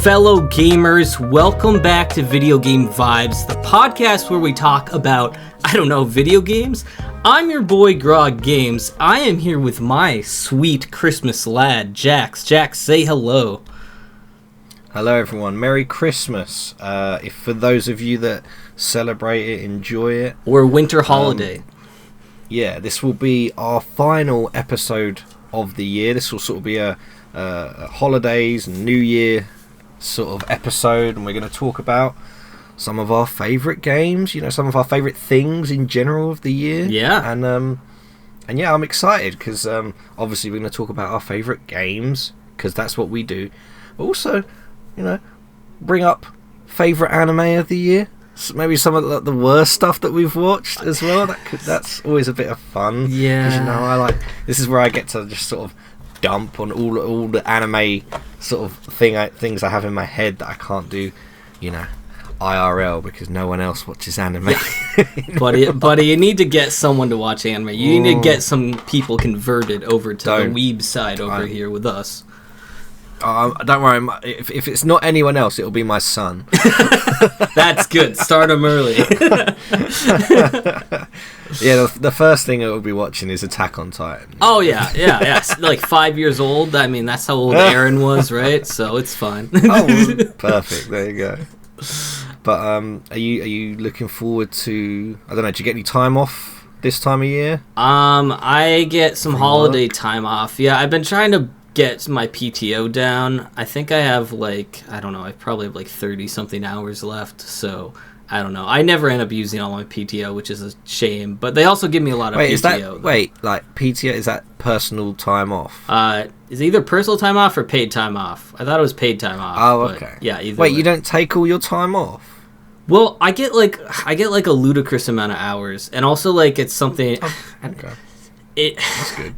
fellow gamers, welcome back to Video Game Vibes, the podcast where we talk about, video games. I'm your boy Grog Games. I am here with my sweet Christmas lad, Jax. Jax, say hello. Hello everyone, Merry Christmas. If for those of you that celebrate it, enjoy it. Or winter holiday. This will be our final episode of the year. This will sort of be a holidays and New Year sort of episode, and we're going to talk about some of our favourite games, some of our favourite things in general of the year. Yeah. And I'm excited because obviously we're going to talk about our favourite games because that's what we do. But also, bring up favourite anime of the year. Maybe some of the worst stuff that we've watched as well. That's always a bit of fun. Yeah. This is where I get to just sort of dump on all the anime sort of things I have in my head that I can't do, IRL because no one else watches anime. Buddy, you need to get someone to watch anime. You need to get some people converted over to the weeb side here with us. Don't worry, if it's not anyone else, it'll be my son. That's good. Start him early. The first thing I will be watching is Attack on Titan. Oh, yeah. Like 5 years old. I mean, that's how old Aaron was, right? So it's fine. Oh, perfect. There you go. But are you looking forward to, I don't know, do you get any time off this time of year? I get some holiday time off. Yeah, I've been trying to get my PTO down. I think I have I probably have 30 something hours left, so I don't know. I never end up using all my PTO, which is a shame, but they also give me a lot of PTO. PTO, is that personal time off? Is it either personal time off or paid time off? I thought it was paid time off. Oh, okay. Yeah, either way. You don't take all your time off? Well, I get a ludicrous amount of hours, and also it's something. Okay. That's good.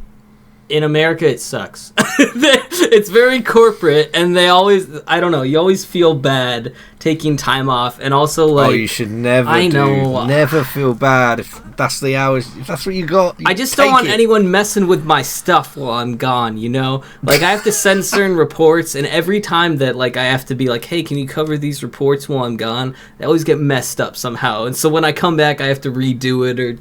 In America, it sucks. It's very corporate, and they always, you always feel bad taking time off, and also you should never never feel bad if that's the hours, if that's what you got. I just don't want anyone messing with my stuff while I'm gone, I have to send certain reports, and every time that I have to be hey, can you cover these reports while I'm gone, they always get messed up somehow, and so when I come back I have to redo it, or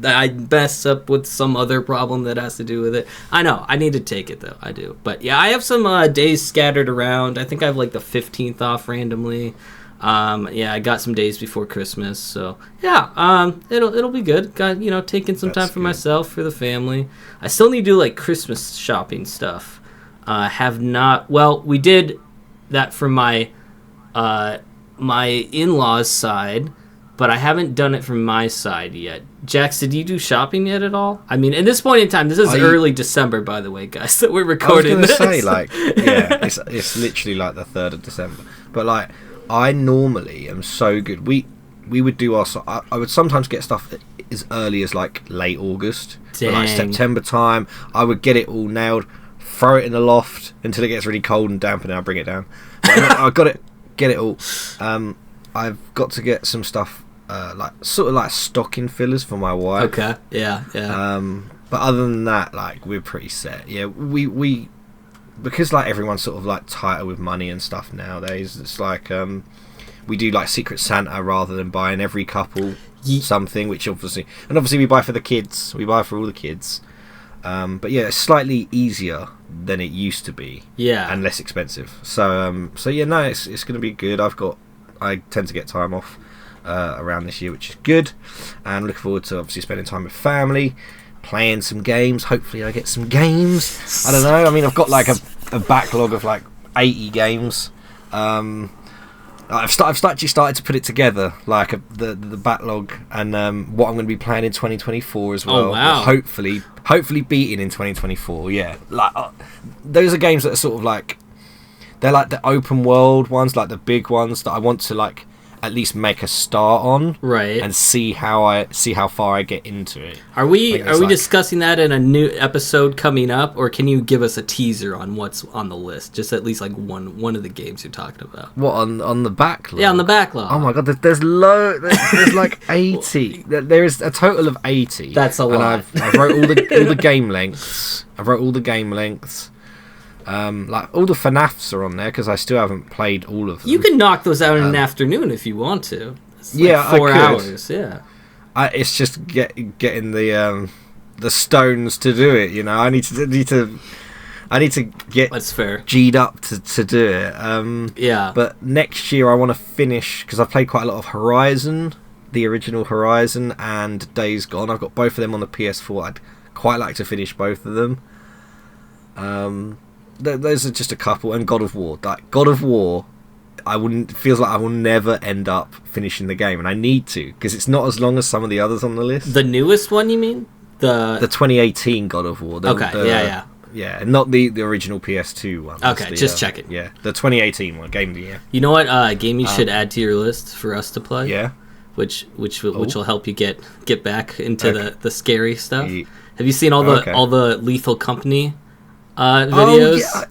I mess up with some other problem that has to do with it. I know, I need to take it though, I do. But yeah, I have some days scattered around. I think I have the 15th off randomly. I got some days before Christmas, so yeah, it'll be good. Got taking some time for myself, for the family. I still need to do Christmas shopping stuff. Have not. Well, we did that for my my in-laws side, but I haven't done it from my side yet. Jax, did you do shopping yet at all? I mean, at this point in time, this is early December, by the way, guys, that we're recording this. I was going to say, it's literally the 3rd of December. But I normally am so good. We would do I would sometimes get stuff as early as late August. But, September time, I would get it all nailed, throw it in the loft until it gets really cold and damp, and then I'll bring it down. But I got it, get it all. I've got to get some stuff stocking fillers for my wife. Okay, yeah. But other than that, we're pretty set. Yeah, we because everyone's sort of tighter with money and stuff nowadays. It's we do Secret Santa rather than buying every couple something, which obviously we buy for the kids. We buy for all the kids. But yeah, it's slightly easier than it used to be. Yeah, and less expensive. So it's going to be good. I tend to get time off around this year, which is good, and looking forward to obviously spending time with family, playing some games. Hopefully I get some games. I don't know, I mean, I've got a backlog of 80 games. I've actually started to put it together, the backlog, and what I'm going to be playing in 2024 as well. Oh, wow. Hopefully beating in 2024. Yeah, those are games that are sort of they're the open world ones, the big ones that I want to at least make a start on, right, and see how far I get into it. Are we discussing that in a new episode coming up, or can you give us a teaser on what's on the list? Just at least one of the games you're talking about. What, on the backlog? Yeah, on the backlog. Oh my god, there's 80. There is a total of 80. That's a lot. And I wrote all the game lengths. Like all the FNAFs are on there because I still haven't played all of them. You can knock those out in an afternoon if you want to. It's yeah, like 4 I could. hours. Yeah. It's just getting the stones to do it. You know, I need to get That's fair. G'd up to do it. Yeah. But next year I want to finish because I've played quite a lot of Horizon, the original Horizon, and Days Gone. I've got both of them on the PS4. I'd quite like to finish both of them. Those are just a couple, and God of War. Like God of War, feels like I will never end up finishing the game, and I need to because it's not as long as some of the others on the list. The newest one, you mean? The 2018 God of War. Yeah, not the original PS2 one. Okay, just check it. Yeah, the 2018 one, Game of the Year. You know what game you should add to your list for us to play? Yeah. Which will help you get back into the scary stuff. Have you seen all the Lethal Company videos?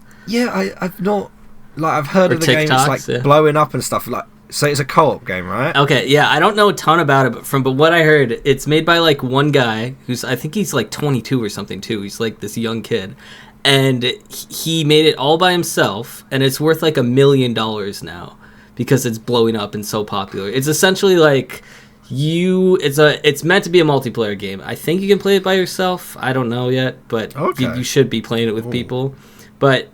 I've not. Like I've heard of the game. It's like blowing up and stuff. Like, so it's a co-op game, right? Okay, yeah. I don't know a ton about it, but what I heard, it's made by like one guy I think he's like 22 or something too. He's like this young kid, and he made it all by himself, and it's worth like $1 million now because it's blowing up and so popular. It's essentially like it's meant to be a multiplayer game. I think you can play it by yourself. I don't know yet, but you should be playing it with people. But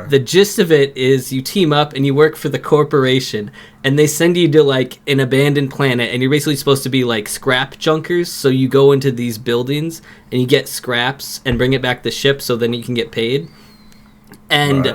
the gist of it is you team up and you work for the corporation, and they send you to like an abandoned planet, and you're basically supposed to be like scrap junkers. So you go into these buildings and you get scraps and bring it back to ship, so then you can get paid. And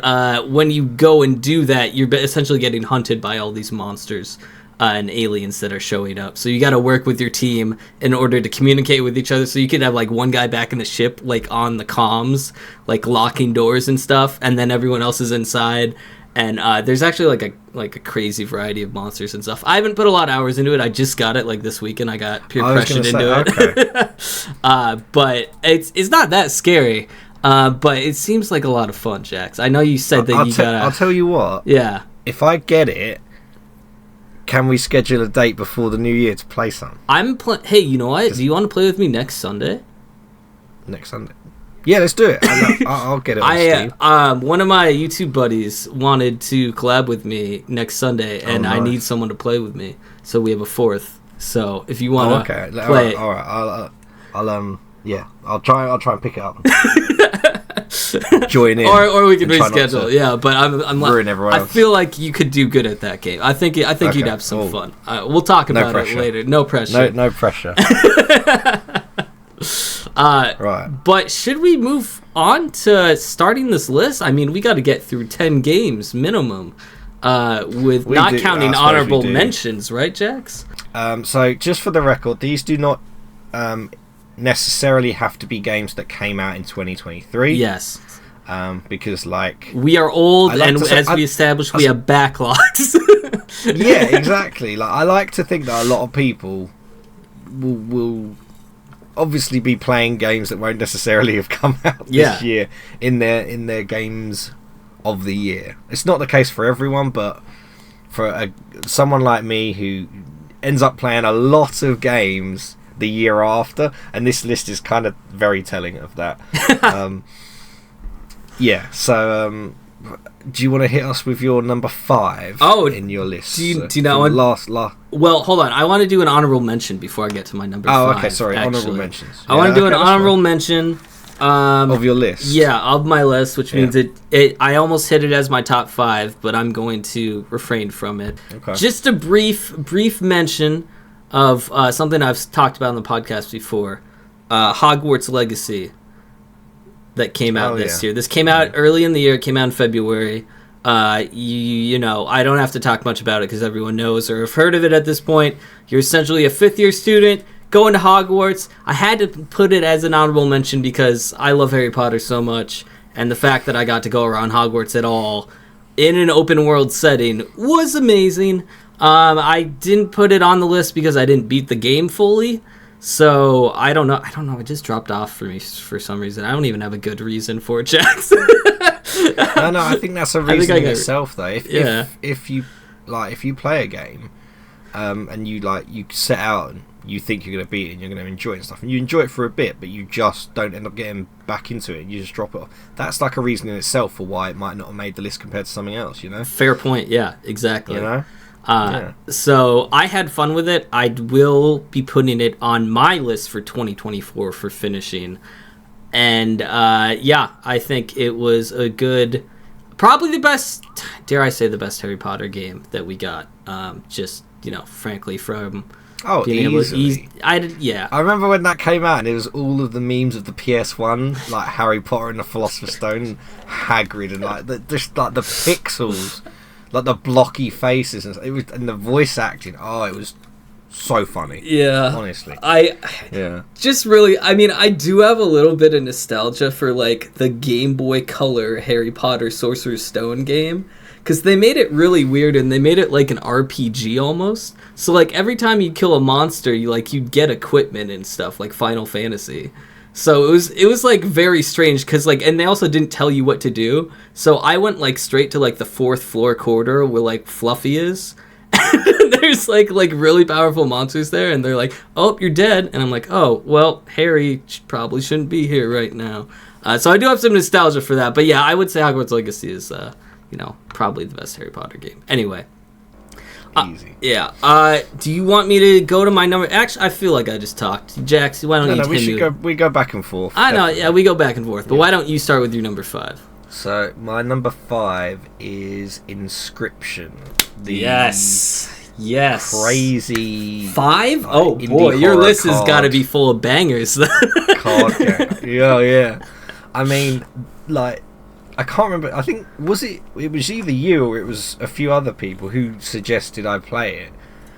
when you go and do that, you're essentially getting hunted by all these monsters and aliens that are showing up. So you got to work with your team in order to communicate with each other. So you could have like one guy back in the ship, like on the comms, like locking doors and stuff, and then everyone else is inside. And there's actually like a crazy variety of monsters and stuff. I haven't put a lot of hours into it. I just got it like this weekend. I got peer pressured into it. But it's not that scary. But it seems like a lot of fun, Jax. I know you said that you gotta... I'll tell you what. Yeah. If I get it, can we schedule a date before the new year to play some? Hey, you know what? Do you want to play with me next Sunday? Next Sunday? Yeah, let's do it. I'll get it on Steam. One of my YouTube buddies wanted to collab with me next Sunday, and nice. I need someone to play with me. So we have a fourth. So if you want to play... All right. I'll try and pick it up. Join in, or we can reschedule. Yeah, but I'm like, everyone else. I feel like you could do good at that game. I think you'd have some fun. We'll talk about it later. No pressure. No pressure. Right. But should we move on to starting this list? I mean, we got to get through 10 games minimum, counting honorable mentions, right, Jax? So just for the record, these do not necessarily have to be games that came out in 2023. Yes. Because like we are old, and as we established, we have backlogs. Yeah, exactly. Like I like to think that a lot of people will obviously be playing games that won't necessarily have come out this year in their games of the year. It's not the case for everyone, but for someone like me who ends up playing a lot of games the year after, and this list is kind of very telling of that. So do you want to hit us with your number 5 in your list? Do you know last? Well, hold on. I want to do an honorable mention before I get to my number 5. Oh, okay, sorry. Actually. Honorable mentions. I want to do an honorable mention of your list. Yeah, of my list, which means I almost hit it as my top 5, but I'm going to refrain from it. Okay. Just a brief mention of something I've talked about on the podcast before, Hogwarts Legacy, that came out this year. This came out early in the year. It came out in February. You know, I don't have to talk much about it because everyone knows or have heard of it at this point. You're essentially a 5th-year student going to Hogwarts. I had to put it as an honorable mention because I love Harry Potter so much, and the fact that I got to go around Hogwarts at all in an open world setting was amazing. I didn't put it on the list because I didn't beat the game fully. So I don't know. It just dropped off for me for some reason. I don't even have a good reason for it, Jackson. No, I think that's a reason in itself, though. If you play a game and you set out and you think you're going to beat it and you're going to enjoy it and stuff, and you enjoy it for a bit, but you just don't end up getting back into it and you just drop it off. That's like a reason in itself for why it might not have made the list compared to something else, you know? Fair point. Yeah, exactly. You know? So I had fun with it. I will be putting it on my list for 2024 for finishing. And I think it was a good, probably the best, dare I say the best Harry Potter game that we got. Just, frankly, from being easily. I remember when that came out and it was all of the memes of the PS1, like Harry Potter and the Philosopher's Stone and Hagrid and the pixels, like the blocky faces and the voice acting. Oh, it was so funny. Yeah. Honestly. Just really, I do have a little bit of nostalgia for like the Game Boy Color Harry Potter Sorcerer's Stone game. Because they made it really weird, and they made it like an RPG almost. So like every time you kill a monster, you'd get equipment and stuff like Final Fantasy. So it was like very strange because and they also didn't tell you what to do. So I went like straight to like the 4th floor corridor where like Fluffy is. There's like really powerful monsters there, and they're like, "Oh, you're dead," and I'm like, "Oh, well, Harry probably shouldn't be here right now." So I do have some nostalgia for that, but yeah, I would say Hogwarts Legacy is probably the best Harry Potter game. Anyway. Easy. Do you want me to go to my number? Actually, I feel like I just talked. Jax, why don't we go back and forth. I know, yeah, we go back and forth. But why don't you start with your number 5? So, my number 5 is Inscription. Yes. Crazy 5? Oh boy, your list has got to be full of bangers. Card game. Yeah. I mean, I can't remember. I think it was either you or it was a few other people who suggested I play it.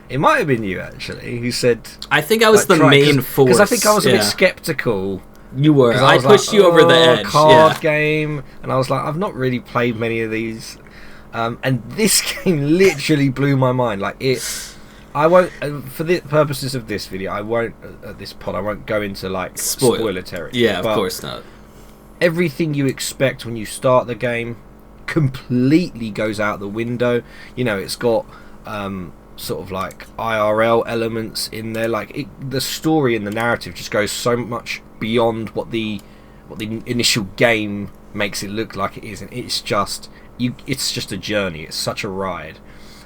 It might have been you actually who said. I think I was the main force because I think I was a bit skeptical. You were. I pushed you over the edge. Card game, and I was like, I've not really played many of these, and this game literally blew my mind. I won't, for the purposes of this video, I won't at this pod. I won't go into spoiler territory. Yeah, of course not. Everything you expect when you start the game completely goes out the window. It's got sort of like IRL elements in there. The story and the narrative just goes so much beyond what the initial game makes it look like it is, and it's just a journey. It's such a ride,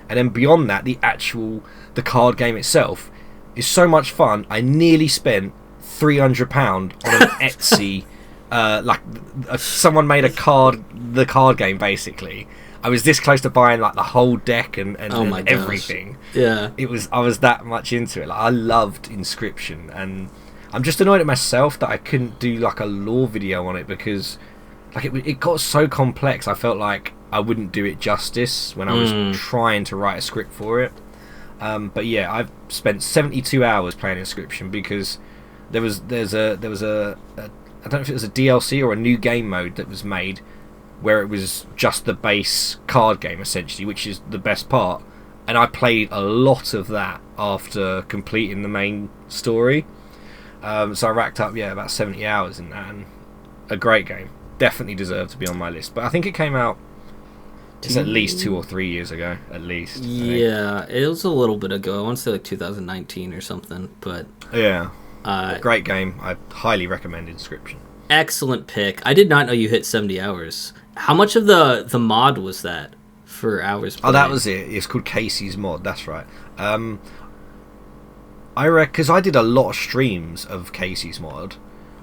and then beyond that, the card game itself is so much fun. I nearly spent £300 on an Etsy. Someone made the card game basically. I was this close to buying the whole deck and everything. Yeah, I was that much into it. I loved Inscription, and I'm just annoyed at myself that I couldn't do a lore video on it because it got so complex. I felt like I wouldn't do it justice when I was trying to write a script for it. But yeah, I've spent 72 hours playing Inscription because there was a I don't know if it was a DLC or a new game mode that was made where it was just the base card game essentially, which is the best part, and I played a lot of that after completing the main story. So I racked up about 70 hours in that, and a great game. Definitely deserved to be on my list, but I think it came out at least 2 or 3 years ago, at least. Yeah, it was a little bit ago. I want to say 2019 or something, but yeah. Great game. I highly recommend Inscription. Excellent pick. I did not know you hit 70 hours. How much of the mod was that for hours played? Oh, that was it. It's called Casey's Mod. That's right. I reckon, because I did a lot of streams of Casey's Mod,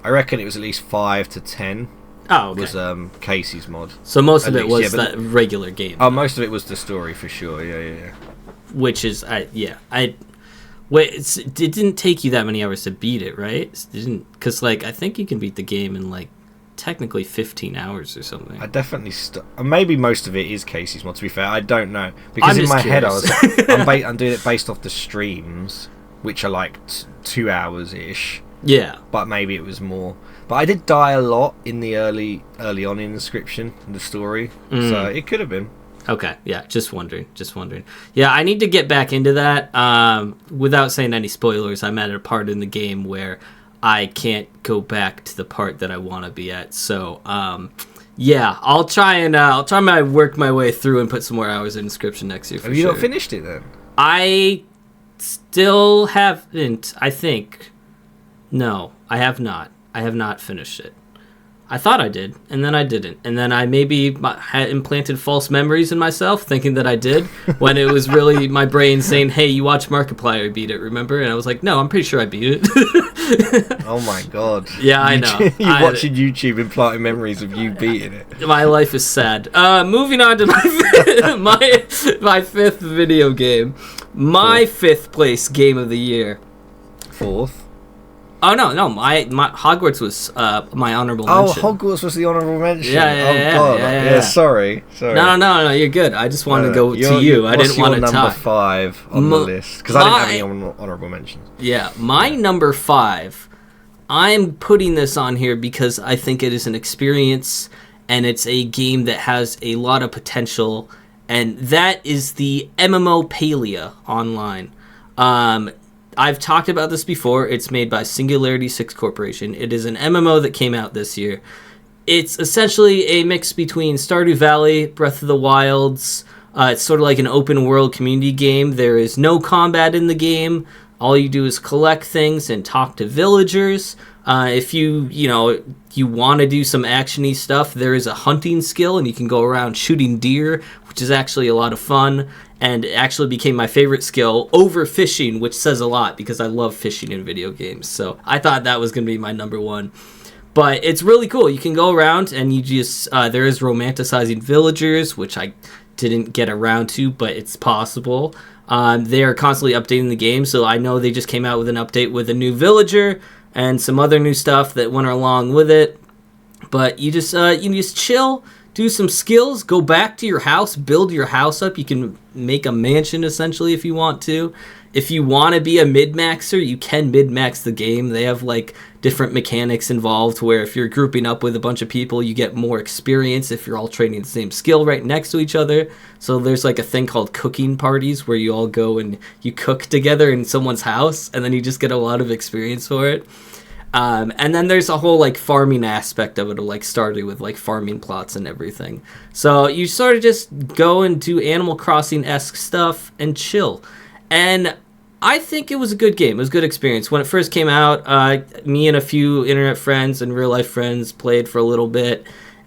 I reckon it was at least 5 to 10. Oh, okay. Was Casey's Mod. So most of it was that regular game. Oh, most of it was the story for sure. Yeah. Which is, wait, it didn't take you that many hours to beat it, right? It didn't, because I think you can beat the game in technically 15 hours or something. I definitely maybe most of it is Casey's Mod. To be fair, I don't know because in my head I'm doing it based off the streams, which are 2 hours ish. Yeah, but maybe it was more. But I did die a lot in the early on in Inscription, in the story, so it could have been. Okay, yeah, just wondering. Yeah, I need to get back into that. Without saying any spoilers, I'm at a part in the game where I can't go back to the part that I want to be at. So, yeah, I'll try my work my way through and put some more hours in Inscription next year. Have you not finished it then? I still haven't, I think. No, I have not. I have not finished it. I thought I did, and then I didn't. And then I maybe had implanted false memories in myself, thinking that I did, when it was really my brain saying, hey, you watched Markiplier beat it, remember? And I was like, no, I'm pretty sure I beat it. Oh my god. Yeah, I know. You're watching YouTube implanting memories of you beating it. My life is sad. Moving on to my fifth video game. My fifth place game of the year. Fourth. Oh no! My Hogwarts was my honorable mention. Oh, Hogwarts was the honorable mention. Yeah, God. Yeah. Sorry. No, you're good. I just wanted to go to you. I didn't want to tie. Number 5 on the list because I didn't have any honorable mentions. Yeah, my number 5. I'm putting this on here because I think it is an experience and it's a game that has a lot of potential, and that is the MMO Palia Online. I've talked about this before. It's made by Singularity 6 Corporation. It is an MMO that came out this year. It's essentially a mix between Stardew Valley, Breath of the Wilds. It's sort of like an open world community game. There is no combat in the game. All you do is collect things and talk to villagers. If you want to do some actiony stuff, there is a hunting skill, and you can go around shooting deer, which is actually a lot of fun. And it actually became my favorite skill over fishing, which says a lot because I love fishing in video games. So I thought that was going to be my number 1. But it's really cool. You can go around and you just, there is romanticizing villagers, which I didn't get around to, but it's possible. They are constantly updating the game. So I know they just came out with an update with a new villager and some other new stuff that went along with it. But you just chill. Do some skills, go back to your house, build your house up. You can make a mansion, essentially, if you want to. If you want to be a mid-maxer, you can mid-max the game. They have, different mechanics involved where if you're grouping up with a bunch of people, you get more experience if you're all training the same skill right next to each other. So there's, a thing called cooking parties where you all go and you cook together in someone's house, and then you just get a lot of experience for it. And then there's a whole farming aspect of it, starting with farming plots and everything. So you sort of just go and do Animal Crossing-esque stuff and chill. And I think it was a good game. It was a good experience. When it first came out, me and a few internet friends and real-life friends played for a little bit.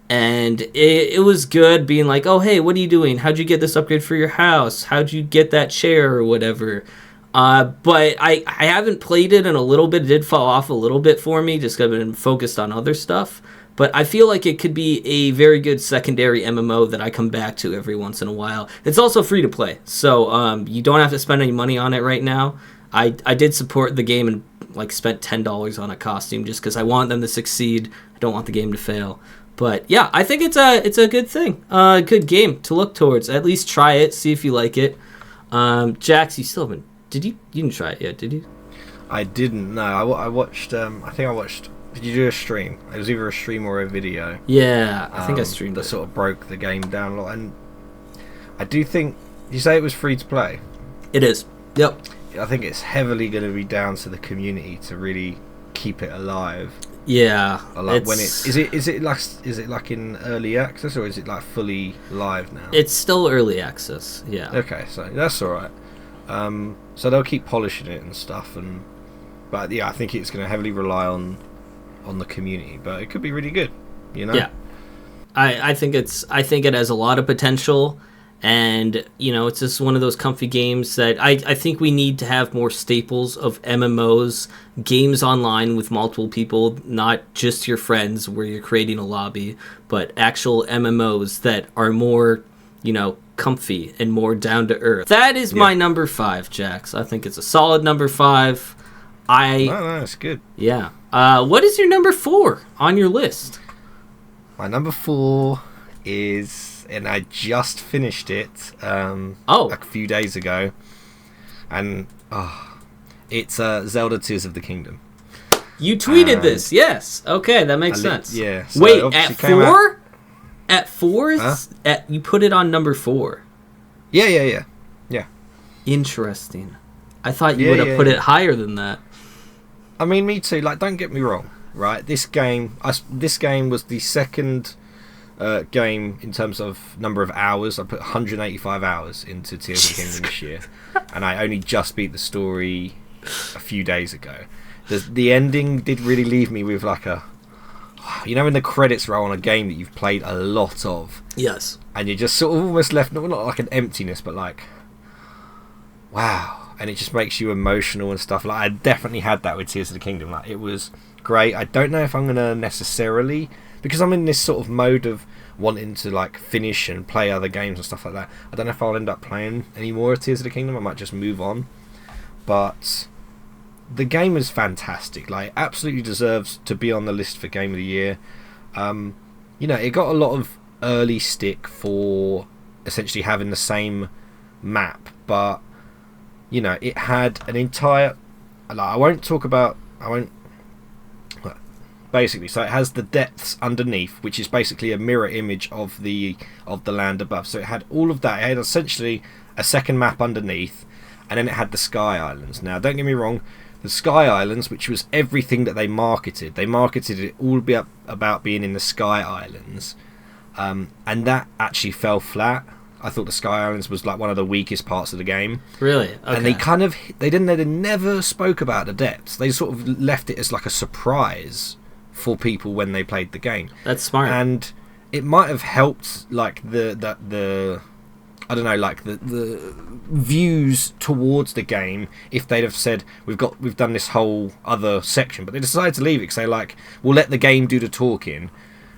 And it was good being like, oh, hey, what are you doing? How'd you get this upgrade for your house? How'd you get that chair or whatever? But I haven't played it in a little bit. It did fall off a little bit for me, just because I've been focused on other stuff. But I feel like it could be a very good secondary MMO that I come back to every once in a while. It's also free to play, so you don't have to spend any money on it right now. I did support the game and spent $10 on a costume just because I want them to succeed. I don't want the game to fail. But yeah, I think it's a good thing, a good game to look towards. At least try it, see if you like it. Jax, you still haven't. You didn't try it yet, did you? I didn't. No, I watched. I think I watched. Did you do a stream? It was either a stream or a video. Yeah, I think I streamed that it. Sort of broke the game down a lot, and I do think you say it was free to play. It is. Yep. I think it's heavily going to be down to the community to really keep it alive. Yeah. When is it like in early access or is it fully live now? It's still early access. Yeah. Okay, so that's all right. So they'll keep polishing it and stuff, but yeah, I think it's going to heavily rely on the community, but it could be really good, Yeah, I think it has a lot of potential, and it's just one of those comfy games that I think we need to have more staples of MMOs, games online with multiple people, not just your friends where you're creating a lobby, but actual MMOs that are more comfy and more down to earth. That is my number 5, Jax. I think it's a solid number 5. No, it's good. Yeah. What is your number 4 on your list? My number 4 is, and I just finished it a few days ago, and it's Zelda Tears of the Kingdom. You tweeted this, yes. Okay, that makes sense. Yeah. So wait, at 4? At 4? You put it on number 4. Yeah. Interesting. I thought you would have put it higher than that. I mean, me too. Don't get me wrong, right? This game was the second game in terms of number of hours. I put 185 hours into Tears of the Kingdom this year, and I only just beat the story a few days ago. The ending did really leave me with like a, when the credits roll on a game that you've played a lot of, yes, and you're just sort of almost left not like an emptiness, but like, wow, and it just makes you emotional and stuff. Like I definitely had that with Tears of the Kingdom. Like it was great. I don't know if I'm gonna necessarily, because I'm in this sort of mode of wanting to like finish and play other games and stuff like that. I don't know if I'll end up playing any more of Tears of the Kingdom. I might just move on, but the game is fantastic. Like, absolutely deserves to be on the list for Game of the Year. It got a lot of early stick for essentially having the same map, but it had an entire. Basically, so it has the depths underneath, which is basically a mirror image of the land above. So it had all of that. It had essentially a second map underneath, and then it had the Sky Islands. Now, don't get me wrong. The Sky Islands, which was everything that they marketed it all about being in the Sky Islands, and that actually fell flat. I thought the Sky Islands was like one of the weakest parts of the game. Really? Okay. And they never spoke about the depths. They sort of left it as like a surprise for people when they played the game. That's smart. And it might have helped like the views towards the game if they'd have said we've done this whole other section, but they decided to leave it because they we'll let the game do the talking,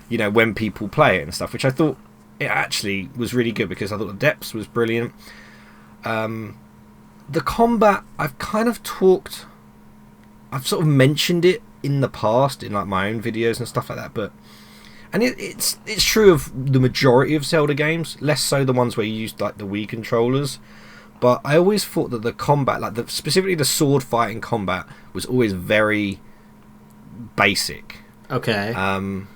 when people play it and stuff, which I thought it actually was really good because I thought the depths was brilliant. The combat, I've sort of mentioned it in the past in like my own videos and stuff like that, and it's true of the majority of Zelda games, less so the ones where you used like the Wii controllers. But I always thought that the combat, specifically the sword fighting combat, was always very basic. Okay.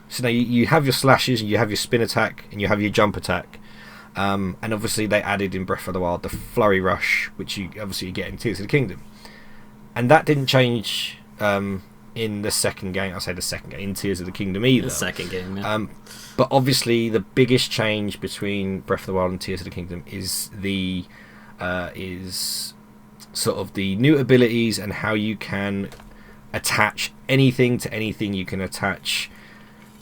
So now you have your slashes, and you have your spin attack, and you have your jump attack. And obviously they added in Breath of the Wild the flurry rush, which you obviously get in Tears of the Kingdom. And that didn't change in the second game. I say the second game in Tears of the Kingdom either. The second game, yeah. But obviously the biggest change between Breath of the Wild and Tears of the Kingdom is sort of the new abilities and how you can attach anything to anything. You can attach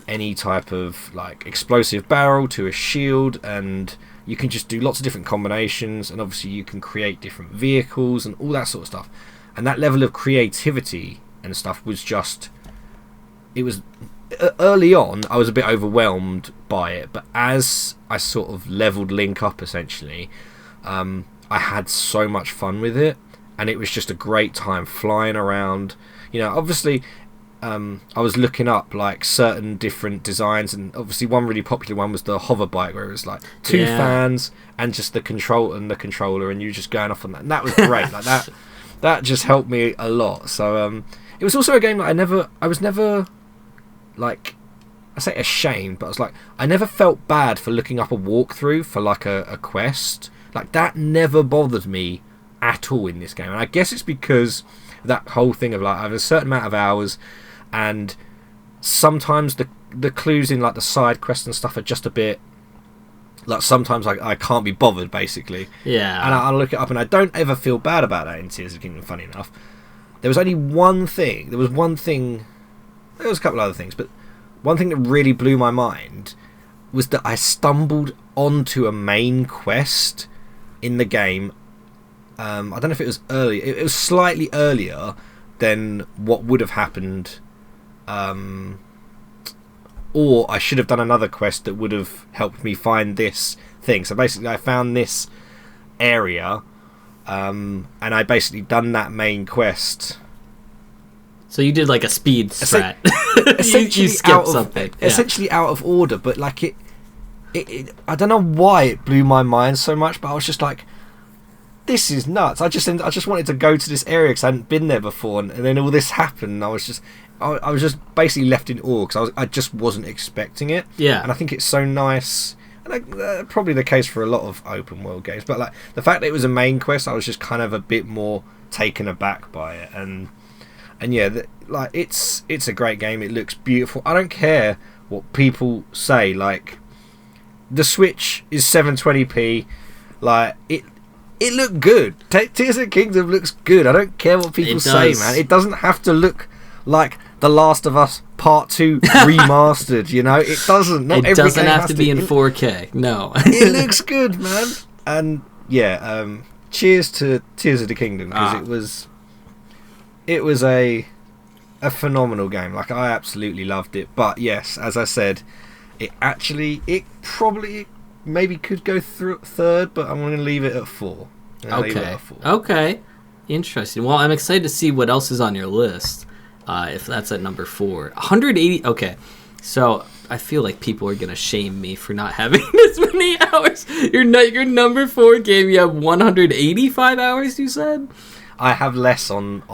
any type of like explosive barrel to a shield, and you can just do lots of different combinations, and obviously you can create different vehicles and all that sort of stuff. And that level of creativity and stuff was just, it was early on I was a bit overwhelmed by it, but as I sort of leveled Link up essentially, I had so much fun with it, and it was just a great time flying around. Obviously I was looking up like certain different designs, and obviously one really popular one was the hover bike, where it was like two fans and just the controller, and you were just going off on that, and that was great. Like that just helped me a lot. So it was also a game that I was never like, I say ashamed, but I was like, I never felt bad for looking up a walkthrough for like a quest. Like that never bothered me at all in this game, and I guess it's because that whole thing of like I have a certain amount of hours, and sometimes the clues in like the side quests and stuff are just a bit like, sometimes I can't be bothered basically. Yeah. And I look it up, and I don't ever feel bad about that in Tears of the Kingdom, funny enough. There was only one thing. There was a couple other things, but one thing that really blew my mind was that I stumbled onto a main quest in the game. I don't know if it was early. It was slightly earlier than what would have happened, or I should have done another quest that would have helped me find this thing. So basically I found this area, and I basically done that main quest. So you did like a speed strat. Essentially you skipped something. Yeah. Essentially out of order, but like it I don't know why it blew my mind so much, but I was just like, this is nuts. I just wanted to go to this area because I hadn't been there before, and then all this happened, and I was just basically left in awe because I just wasn't expecting it. Yeah. And I think it's so nice, and probably the case for a lot of open world games, but like the fact that it was a main quest, I was just kind of a bit more taken aback by it, and yeah, like it's a great game. It looks beautiful. I don't care what people say. Like the Switch is 720p. Like it looked good. Tears of the Kingdom looks good. I don't care what people say, man. It doesn't have to look like The Last of Us Part 2 remastered, you know? It doesn't. It doesn't have to be in 4K. No. It looks good, man. And yeah, cheers to Tears of the Kingdom, because it was a phenomenal game. Like, I absolutely loved it. But yes, as I said, it probably maybe could go through third, but I'm going to leave it at 4. Okay. Interesting. Well, I'm excited to see what else is on your list. If that's at number 4. 180. Okay. So I feel like people are going to shame me for not having this many hours. Your number 4 game, you have 185 hours, you said? I have less on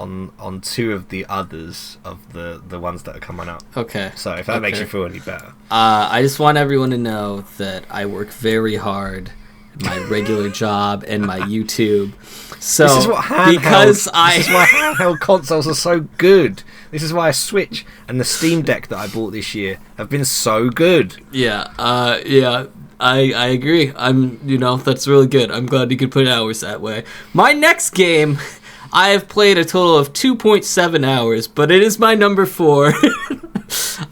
2 of the others of the ones that are coming up. Okay. So if that makes you feel any better. I just want everyone to know that I work very hard at my regular job and my YouTube. So this is why handheld consoles are so good. This is why a Switch and the Steam Deck that I bought this year have been so good. Yeah. I agree. That's really good. I'm glad you could put hours that way. My next game, I have played a total of 2.7 hours, but it is my number 4.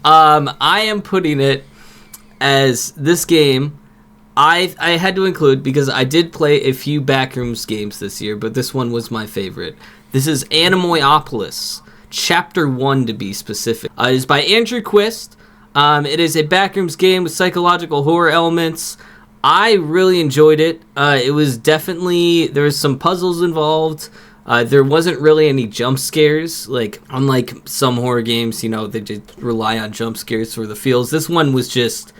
I am putting it as this game. I had to include, because I did play a few Backrooms games this year, but this one was my favorite. This is Animoyopolis, Chapter 1 to be specific. It is by Andrew Quist. It is a Backrooms game with psychological horror elements. I really enjoyed it. It was definitely, there was some puzzles involved. There wasn't really any jump scares. Like, unlike some horror games, they just rely on jump scares for the feels. This one was just,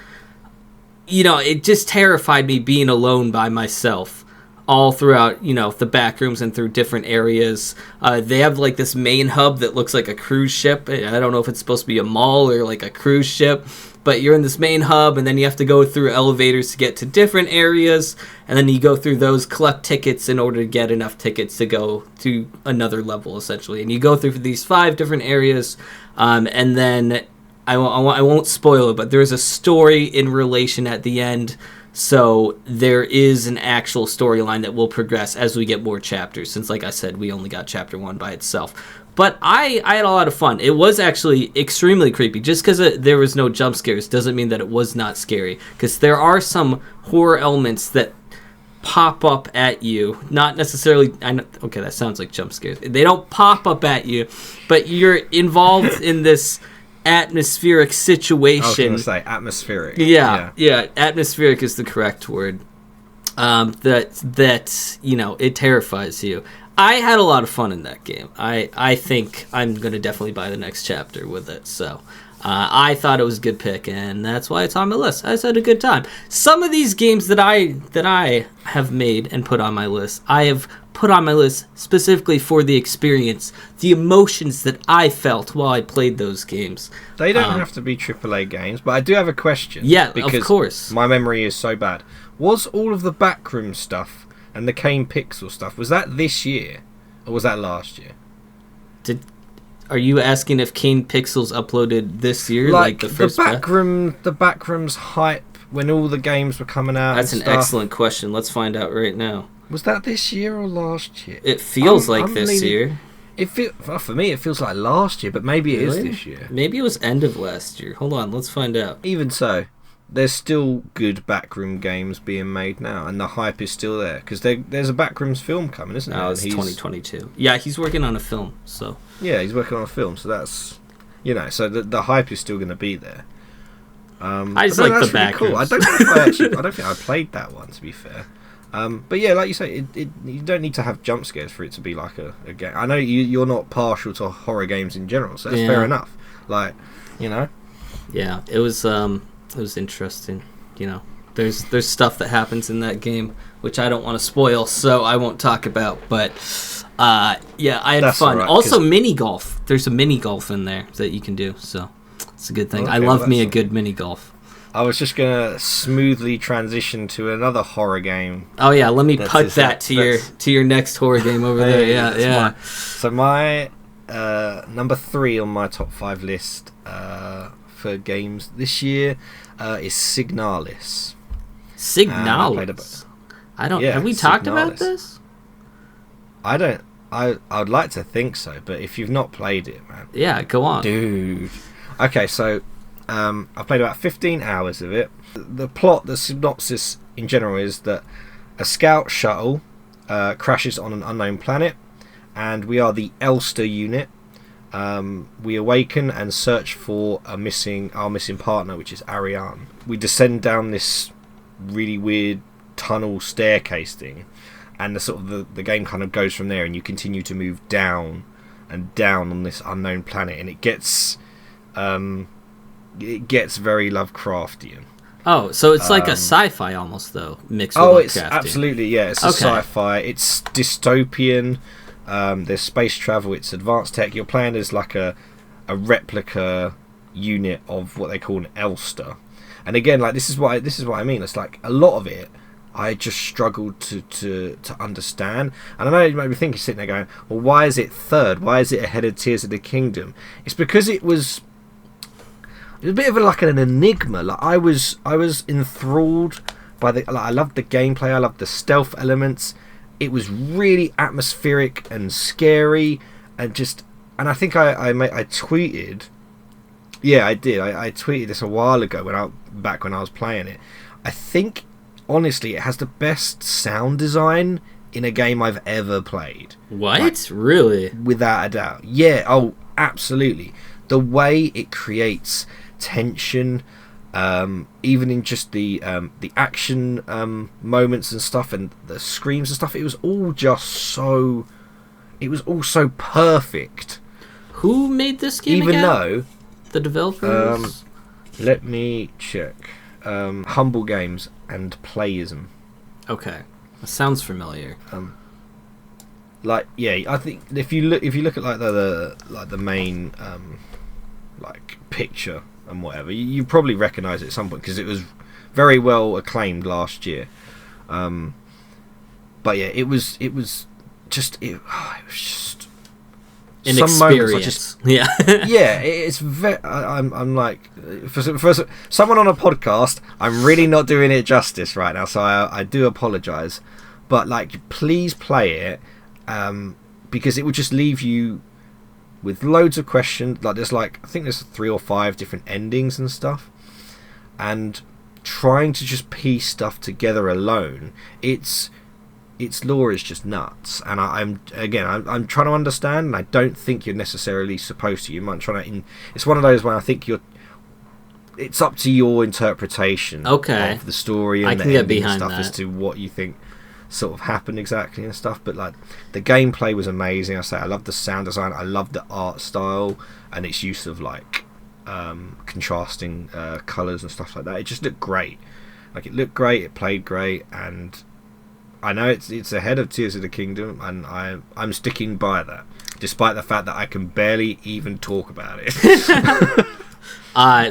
it just terrified me being alone by myself all throughout, the back rooms and through different areas. They have, like, this main hub that looks like a cruise ship. I don't know if it's supposed to be a mall or, like, a cruise ship, but you're in this main hub, and then you have to go through elevators to get to different areas, and then you go through those, collect tickets in order to get enough tickets to go to another level, essentially. And you go through these 5 different areas, and then I won't spoil it, but there's a story in relation at the end. So there is an actual storyline that will progress as we get more chapters, since, like I said, we only got chapter 1 by itself. But I had a lot of fun. It was actually extremely creepy. Just because there was no jump scares doesn't mean that it was not scary, because there are some horror elements that pop up at you. Not necessarily... okay, that sounds like jump scares. They don't pop up at you, but you're involved in this atmospheric situation. I was going to say atmospheric. Yeah, atmospheric is the correct word. That it terrifies you. I had a lot of fun in that game. I think I'm going to definitely buy the next chapter with it. So I thought it was a good pick, and that's why it's on my list. I just had a good time. Some of these games that I have made and put on my list, I have put on my list specifically for the experience, the emotions that I felt while I played those games. They don't have to be AAA games, but I do have a question. Yeah, of course. My memory is so bad. Was all of the backroom stuff and the Kane Pixel stuff, was that this year, or was that last year? Are you asking if Kane Pixels uploaded this year, like the first the backrooms hype when all the games were coming out? That's an excellent question. Let's find out right now. Was that this year or last year? It feels like this year. For me, it feels like last year, but maybe it is this year. Maybe it was end of last year. Hold on, let's find out. Even so, there's still good backroom games being made now, and the hype is still there, because there's a backrooms film coming, isn't there? Oh, it's 2022. Yeah, he's working on a film, so... Yeah, he's working on a film, so that's... so the hype is still going to be there. I just like the backrooms. Really cool. I don't think I played that one, to be fair. But yeah, like you say, you don't need to have jump scares for it to be like a game. I know you're not partial to horror games in general, so that's fair enough. Like, Yeah, it was interesting. There's stuff that happens in that game which I don't want to spoil, so I won't talk about. But yeah, I had fun. Right, also, mini golf. There's a mini golf in there that you can do, so it's a good thing. Okay, I love me a good mini golf. I was just gonna smoothly transition to another horror game. Oh yeah, let me put that to your next horror game over there. Yeah. So my number 3 on my top 5 list for games this year is Signalis. Signalis. I don't. Have we talked about this? I don't. I'd like to think so, but if you've not played it, man. Yeah, go on, dude. Okay, so I've played about 15 hours of it. The plot, the synopsis in general, is that a scout shuttle crashes on an unknown planet, and we are the Elster unit. We awaken and search for our missing partner, which is Ariane. We descend down this really weird tunnel staircase thing, and the game kind of goes from there, and you continue to move down and down on this unknown planet, and it gets very Lovecraftian. Oh, so it's like a sci-fi almost, though, mixed with Lovecraftian. It's absolutely, yeah. It's a sci-fi. It's dystopian. There's space travel. It's advanced tech. You're playing as like a replica unit of what they call an Elster. And again, like this is what I mean. It's like a lot of it I just struggled to understand. And I know you might be thinking, sitting there going, well, why is it third? Why is it ahead of Tears of the Kingdom? It's because it was a bit of an enigma. Like I was enthralled by I loved the gameplay. I loved the stealth elements. It was really atmospheric and scary, and I think I tweeted. Yeah, I did. I tweeted this a while ago back when I was playing it. I think honestly it has the best sound design in a game I've ever played. What? Like, really? Without a doubt. Yeah. Oh, absolutely. The way it creates tension, even in just the action moments and stuff, and the screams and stuff, it was all so perfect. Who made this game even again? Though the developers, let me check. Humble Games and Playism. Okay, that sounds familiar. I think if you look at like the main picture and whatever, you probably recognise it at some point because it was very well acclaimed last year. But yeah, it was just an some experience. Yeah, it's very. I'm like, for someone on a podcast, I'm really not doing it justice right now, so I do apologise. But like, please play it, because it would just leave you with loads of questions. Like I think there's 3 or 5 different endings and stuff, and trying to just piece stuff together alone, its lore is just nuts. And I'm trying to understand, and I don't think you're necessarily supposed to. You might try to. It's one of those where I think it's up to your interpretation of the story and the ending and stuff as to what you think sort of happened exactly and stuff. But like, the gameplay was amazing. I love the sound design. I love the art style and its use of contrasting colours and stuff like that. It just looked great. Like, it looked great, it played great, and I know it's ahead of Tears of the Kingdom, and I'm sticking by that, despite the fact that I can barely even talk about it.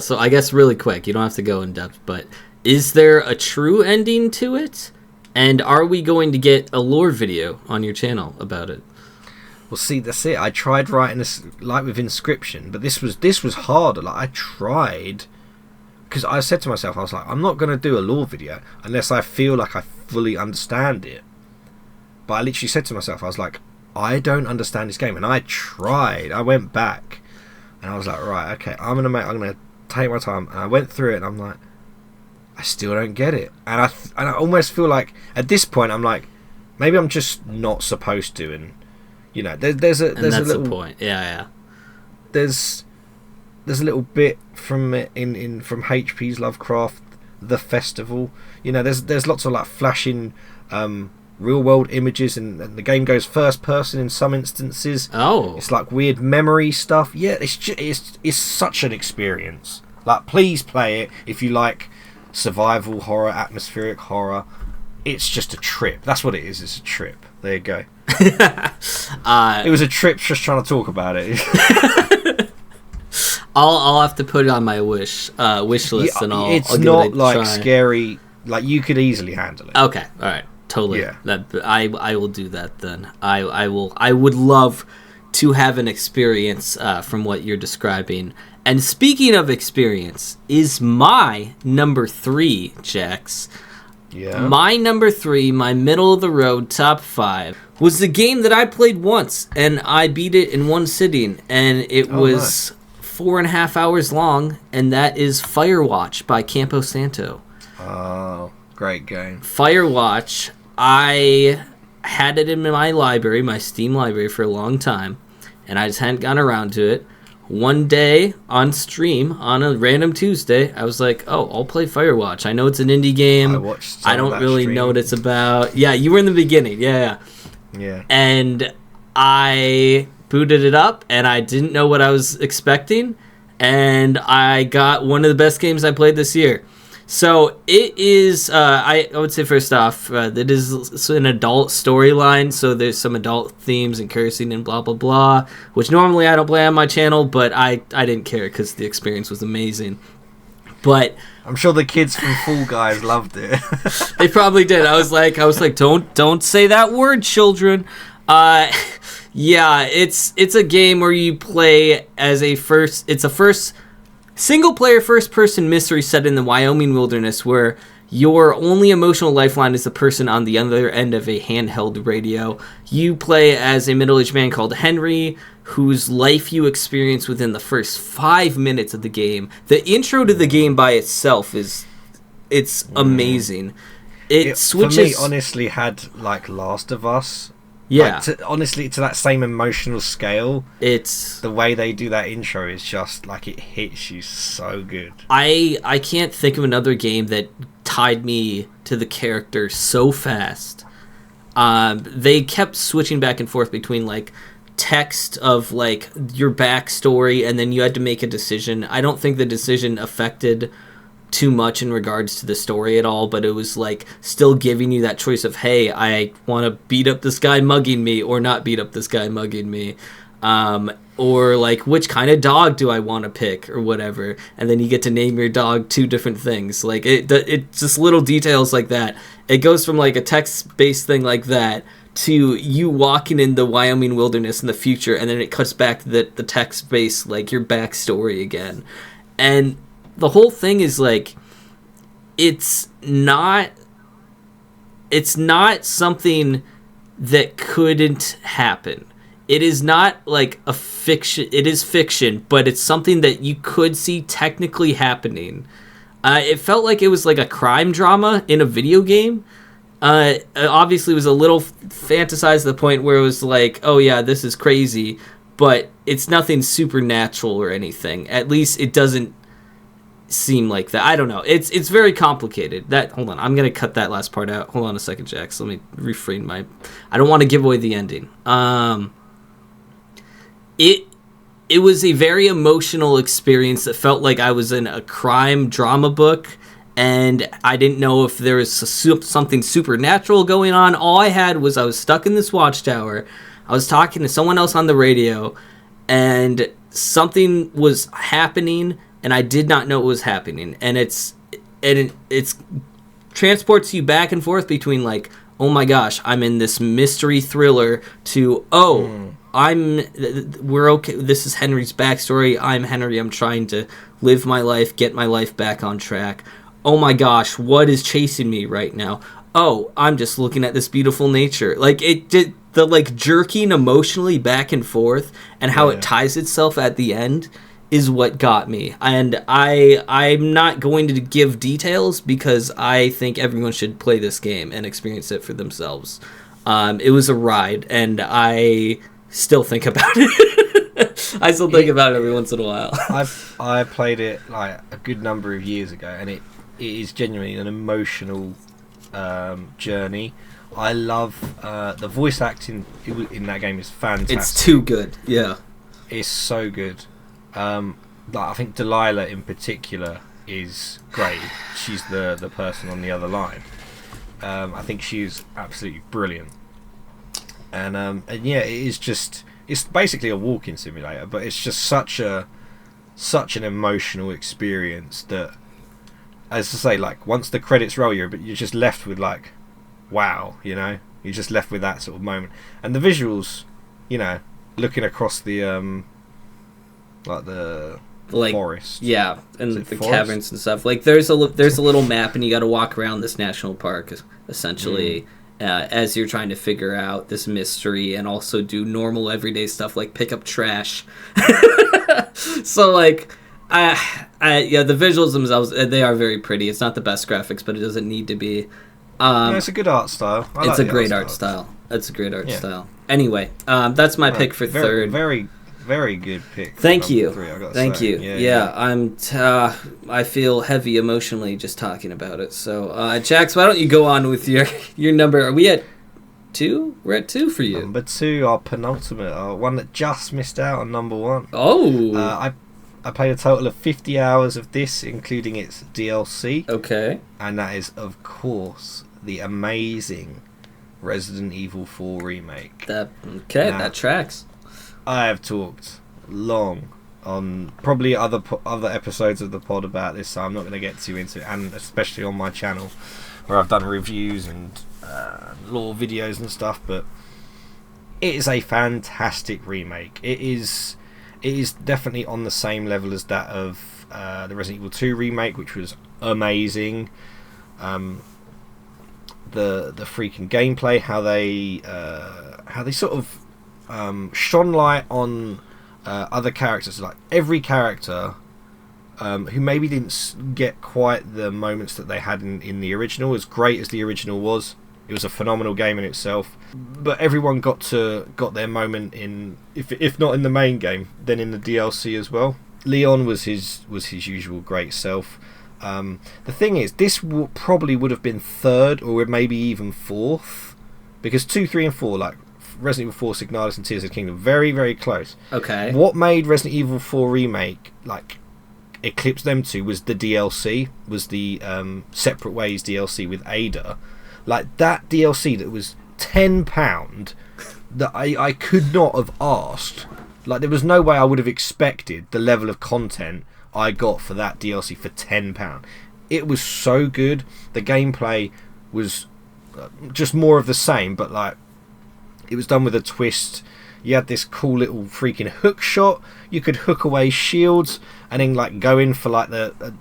So I guess really quick, you don't have to go in depth, but is there a true ending to it? And are we going to get a lore video on your channel about it? Well, see, that's it. I tried writing this like with Inscription, but this was harder. Like, I tried, because I said to myself, I was like, I'm not going to do a lore video unless I feel like I fully understand it. But I literally said to myself, I was like, I don't understand this game, and I tried. I went back, and I was like, right, okay, I'm gonna take my time, and I went through it, and I'm like, I still don't get it, and I almost feel like at this point I'm like, maybe I'm just not supposed to, and you know, there's a little point, yeah. There's a little bit from it from HP's Lovecraft, The Festival. You know, there's lots of like flashing real world images, and the game goes first person in some instances. Oh, it's like weird memory stuff. Yeah, it's such an experience. Like, please play it if you like survival horror, atmospheric horror. It's just a trip. That's what it is. It's a trip. There you go. It was a trip just trying to talk about it. I'll have to put it on my wish list, and I'll give not it a like try. Scary. Like, you could easily handle it. Okay, all right, totally. Yeah. I will do that then. I would love to have an experience from what you're describing. And speaking of experience, is my number 3, Jax. Yeah. My number 3, my middle of the road top 5, was the game that I played once, and I beat it in one sitting, and it was nice. 4.5 hours long, and that is Firewatch by Campo Santo. Oh, great game. Firewatch, I had it in my library, my Steam library, for a long time, and I just hadn't gotten around to it. One day on stream, on a random Tuesday, I was like, oh, I'll play Firewatch. I know it's an indie game. I don't really know what it's about. Yeah, you were in the beginning. Yeah. And I booted it up, and I didn't know what I was expecting, and I got one of the best games I played this year. So it is, I would say first off, it is an adult storyline, so there's some adult themes and cursing and blah, blah, blah, which normally I don't play on my channel, but I didn't care because the experience was amazing. But I'm sure the kids from Fall Guys loved it. They probably did. I was like, don't say that word, children. Yeah, it's a game where you play as it's a single-player first-person mystery set in the Wyoming wilderness where your only emotional lifeline is the person on the other end of a handheld radio. You play as a middle-aged man called Henry, whose life you experience within the first 5 minutes of the game. The intro to the game by itself it's amazing. It switches... For me, honestly, had, like, Last of Us... Yeah. Like, honestly, to that same emotional scale, it's the way they do that intro is just like it hits you so good. I can't think of another game that tied me to the character so fast. They kept switching back and forth between like text of like your backstory, and then you had to make a decision. I don't think the decision affected too much in regards to the story at all, but it was like still giving you that choice of, hey, I want to beat up this guy mugging me or not beat up this guy mugging me, or like which kind of dog do I want to pick or whatever, and then you get to name your dog 2 different things. Like it just little details like that. It goes from like a text-based thing like that to you walking in the Wyoming wilderness in the future, and then it cuts back to the text-based, like your backstory again. And the whole thing is like it's not something that couldn't happen. It is not like a fiction. It is fiction, but it's something that you could see technically happening. It felt like it was like a crime drama in a video game. Obviously it was a little fantasized to the point where it was like, oh yeah, this is crazy, but it's nothing supernatural or anything. At least it doesn't seem like that. I don't know. It's very complicated. Hold on, I'm gonna cut that last part out. Hold on a second, Jax. Let me refrain my... I don't want to give away the ending. It was a very emotional experience that felt like I was in a crime drama book, and I didn't know if there was something supernatural going on. All I had was I was stuck in this watchtower. I was talking to someone else on the radio, and something was happening, and I did not know what was happening. And it's transports you back and forth between like, oh my gosh, I'm in this mystery thriller, to we're okay. This is Henry's backstory. I'm Henry. I'm trying to live my life, get my life back on track. Oh my gosh, what is chasing me right now? Oh, I'm just looking at this beautiful nature. Like it did the like jerking emotionally back and forth, and how it ties itself at the end is what got me. And I'm not going to give details because I think everyone should play this game and experience it for themselves. It was a ride, and I still think about it. I still think about it every once in a while. I played it like a good number of years ago, and it is genuinely an emotional journey. I love the voice acting in that game is fantastic. It's too good. Yeah, it's so good. Like I think Delilah in particular is great. She's the person on the other line. I think she's absolutely brilliant. And yeah, it's basically a walking simulator, but it's just such an emotional experience that, as I say, like once the credits roll, you're just left with like, wow, you know, you're just left with that sort of moment. And the visuals, you know, looking across the like the like forest. Yeah, and the forest? caverns and stuff. Like there's a little map, and you got to walk around this national park essentially as you're trying to figure out this mystery, and also do normal everyday stuff like pick up trash. So like, yeah, the visuals themselves, they are very pretty. It's not the best graphics, but it doesn't need to be. Yeah, it's a good art style. It's a great art style. It's a great art style. Anyway, that's my pick for third. Very, very good pick. Thank you. Thank you. I feel heavy emotionally just talking about it. So, Jax, why don't you go on with your number? Are we at 2? We're at 2 for you. Number 2, our penultimate, our one that just missed out on number 1. Oh. I played a total of 50 hours of this, including its DLC. Okay. And that is, of course, the amazing Resident Evil 4 remake. Now, that tracks. I have talked long on probably other episodes of the pod about this, so I'm not going to get too into it, and especially on my channel where I've done reviews and lore videos and stuff, but it is a fantastic remake. It is definitely on the same level as that of the Resident Evil 2 remake, which was amazing. The freaking gameplay, how they sort of shone light on other characters, like every character who maybe didn't get quite the moments that they had in the original. As great as the original was, it was a phenomenal game in itself, but everyone got their moment in, if not in the main game, then in the DLC as well. Leon was his usual great self. The thing is, this probably would have been third, or maybe even fourth, because 2, 3, and 4, like Resident Evil 4, Signalis, and Tears of the Kingdom, very, very close. Okay. What made Resident Evil 4 remake like eclipse them two was the DLC, was the Separate Ways DLC with Ada. Like that DLC that was £10 that I could not have asked. Like there was no way I would have expected the level of content I got for that DLC for £10. It was so good. The gameplay was just more of the same, but like it was done with a twist. You had this cool little freaking hook shot. You could hook away shields and then like go in for like the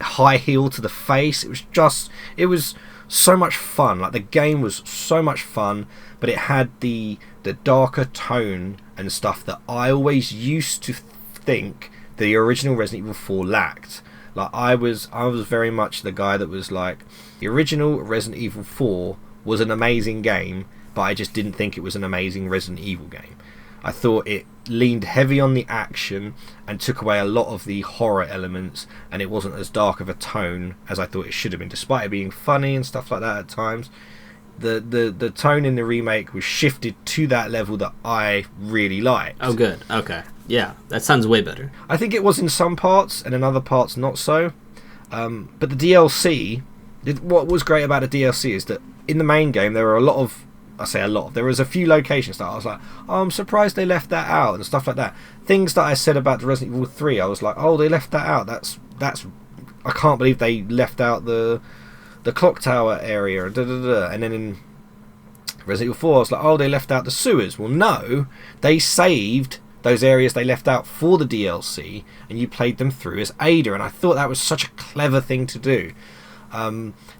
high heel to the face. It was so much fun. Like the game was so much fun, but it had the darker tone and stuff that I always used to think the original Resident Evil 4 lacked. Like I was very much the guy that was like, the original Resident Evil 4 was an amazing game, but I just didn't think it was an amazing Resident Evil game. I thought it leaned heavy on the action and took away a lot of the horror elements, and it wasn't as dark of a tone as I thought it should have been, despite it being funny and stuff like that at times. The tone in the remake was shifted to that level that I really liked. Oh, good. Okay. Yeah, that sounds way better. I think it was in some parts, and in other parts not so. But the DLC, what was great about the DLC is that in the main game there were there was a few locations that I was like, oh, I'm surprised they left that out and stuff like that. Things that I said about the Resident Evil 3, I was like, oh, they left that out. That's I can't believe they left out the clock tower area. And then in Resident Evil 4, I was like, oh, they left out the sewers. Well, no, they saved those areas they left out for the DLC, and you played them through as Ada, and I thought that was such a clever thing to do.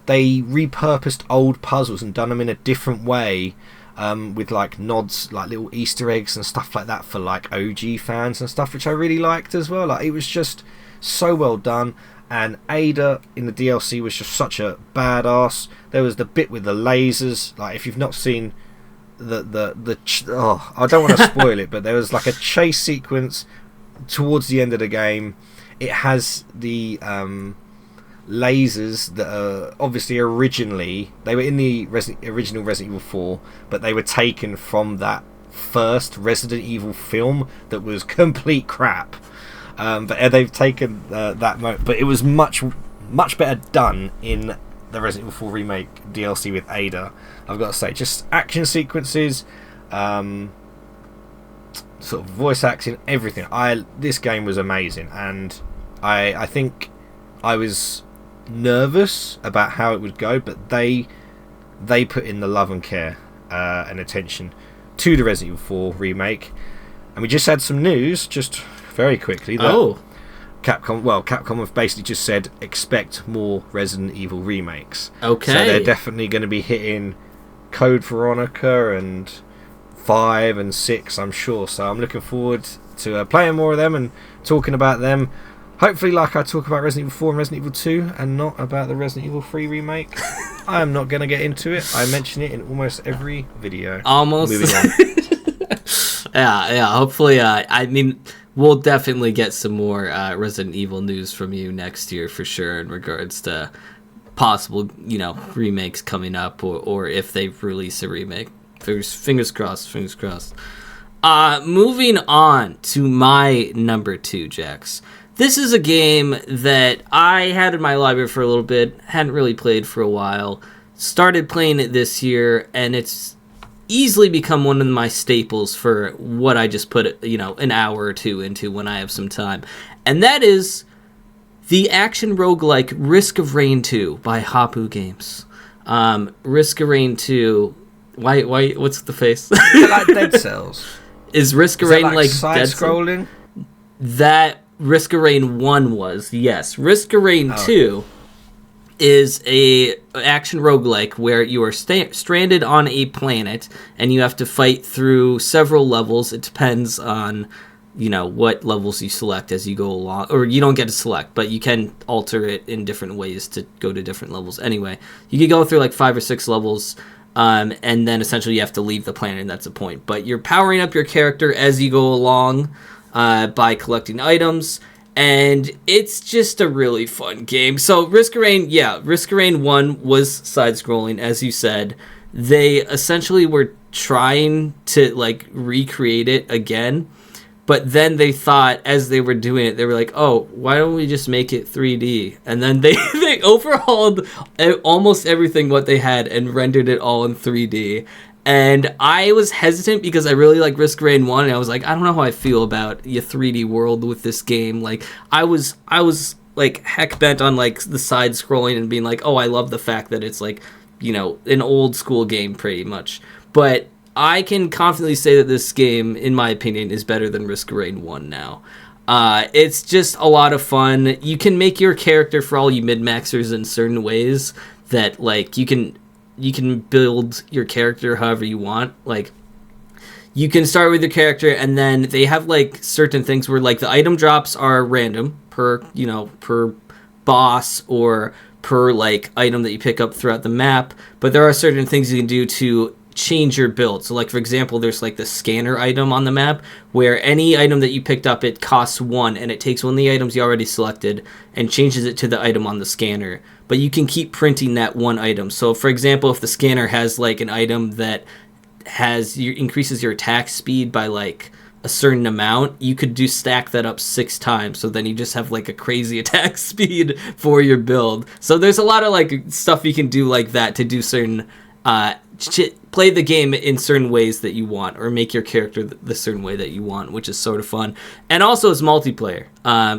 They repurposed old puzzles and done them in a different way, with like nods, like little Easter eggs and stuff like that for like OG fans and stuff, which I really liked as well. Like it was just so well done, and Ada in the DLC was just such a badass. There was the bit with the lasers. Like if you've not seen I don't want to spoil it, but there was like a chase sequence towards the end of the game. It has the lasers that are obviously originally they were in the original Resident Evil 4, but they were taken from that first Resident Evil film that was complete crap. But they've taken but it was much better done in the Resident Evil 4 remake DLC with Ada. I've got to say, just action sequences, sort of voice acting, everything. This game was amazing, and I think I was nervous about how it would go, but they put in the love and care and attention to the Resident Evil 4 remake. And we just had some news, just very quickly, that Capcom have basically just said expect more Resident Evil remakes. Okay. So they're definitely going to be hitting Code Veronica and 5 and 6, I'm sure. So I'm looking forward to playing more of them and talking about them. Hopefully, like I talk about Resident Evil 4 and Resident Evil 2 and not about the Resident Evil 3 remake. I'm not going to get into it. I mention it in almost every video. Almost. Moving on. Yeah. Hopefully, I mean, we'll definitely get some more Resident Evil news from you next year for sure in regards to possible, remakes coming up or if they release a remake. Fingers crossed. Moving on to my number 2, Jax. This is a game that I had in my library for a little bit, hadn't really played for a while, started playing it this year, and it's easily become one of my staples for what I just put, an hour or two into when I have some time. And that is the action roguelike Risk of Rain 2 by Hapu Games. Risk of Rain 2, why, what's the face? Like Dead Cells. Is Risk of Rain like side scrolling? That Risk of Rain 1 was, yes. Risk of Rain 2 is a action roguelike where you are stranded on a planet and you have to fight through several levels. It depends on, what levels you select as you go along. Or you don't get to select, but you can alter it in different ways to go to different levels. Anyway, you can go through like 5 or 6 levels, and then essentially you have to leave the planet, and that's the point. But you're powering up your character as you go along, by collecting items, and it's just a really fun game. So Risk of Rain 1 was side-scrolling, as you said. They essentially were trying to, recreate it again, but then they thought, as they were doing it, they were like, oh, why don't we just make it 3D? And then they overhauled almost everything what they had and rendered it all in 3D. And I was hesitant because I really like Risk of Rain 1, and I was like, I don't know how I feel about your 3D world with this game. Like, I was like heck bent on like the side scrolling and being like, oh, I love the fact that it's like, an old school game pretty much. But I can confidently say that this game, in my opinion, is better than Risk of Rain 1 now. It's just a lot of fun. You can make your character, for all you mid-maxers, in certain ways that like you can build your character however you want. Like, you can start with your character, and then they have like certain things where like the item drops are random per boss or per like item that you pick up throughout the map, but there are certain things you can do to change your build. So like, for example, there's like the scanner item on the map where any item that you picked up, it costs 1, and it takes one of the items you already selected and changes it to the item on the scanner. But you can keep printing that one item. So for example, if the scanner has like an item that increases your attack speed by like a certain amount, you could stack that up 6 times, so then you just have like a crazy attack speed for your build. So there's a lot of like stuff you can do like that to do certain play the game in certain ways that you want, or make your character the certain way that you want, which is sort of fun. And also it's multiplayer,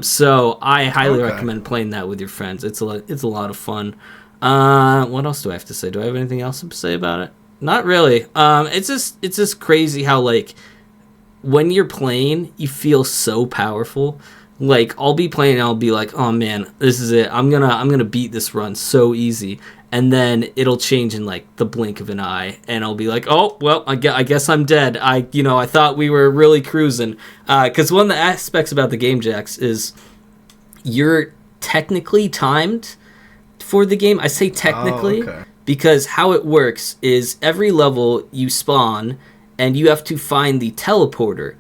so I highly recommend playing that with your friends. It's a lot of fun. What else do I have to say? Do I have anything else to say about it? Not really. It's just crazy how like when you're playing, you feel so powerful. Like, I'll be playing and I'll be like, oh man, this is it. I'm gonna beat this run so easy. And then it'll change in like the blink of an eye, and I'll be like, oh well, I guess I'm dead. I thought we were really cruising. Because one of the aspects about the game, Jax, is you're technically timed for the game. I say technically because how it works is every level you spawn, and you have to find the teleporter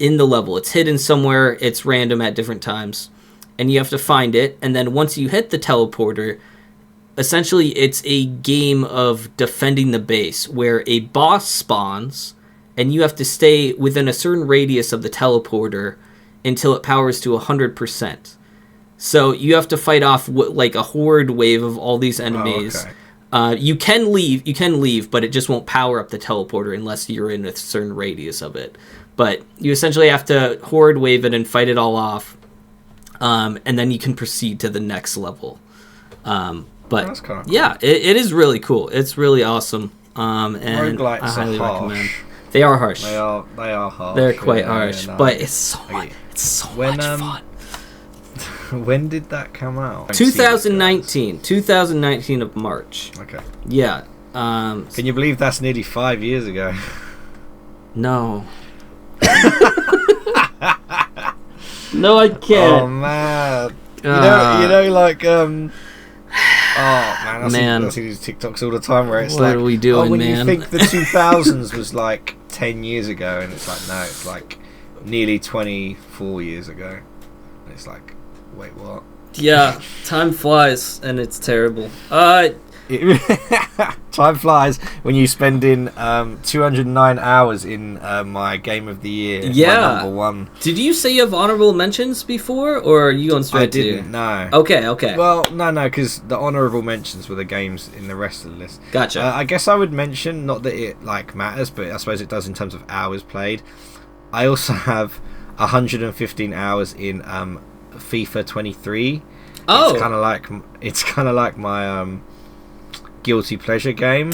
in the level. It's hidden somewhere. It's random at different times, and you have to find it. And then once you hit the teleporter, essentially it's a game of defending the base where a boss spawns, and you have to stay within a certain radius of the teleporter until it powers to 100%. So you have to fight off like a horde wave of all these enemies. You can leave, but it just won't power up the teleporter unless you're in a certain radius of it. But you essentially have to horde wave it and fight it all off, and then you can proceed to the next level. But that's kind of cool. Yeah, it is really cool. It's really awesome. And I highly recommend. They are harsh. They are harsh. They're quite harsh, but it's so much fun. When did that come out? 2019 of March. Okay. Yeah. Can you believe that's nearly 5 years ago? No. No, I can't. Oh man. I see these TikToks all the time where it's what are we doing, when man? you think the 2000s was like 10 years ago, and it's like, no, it's like nearly 24 years ago. And it's like, wait, what? Yeah, time flies, and it's terrible. Time flies when you spend in 209 hours in my game of the year. Yeah. My number one. Did you say you have honorable mentions before, or are you going straight I didn't, no. Okay. Well, no, because the honourable mentions were the games in the rest of the list. Gotcha. I guess I would mention, not that it like matters, but I suppose it does in terms of hours played. I also have 115 hours in FIFA 23. Oh. It's kind of like my guilty pleasure game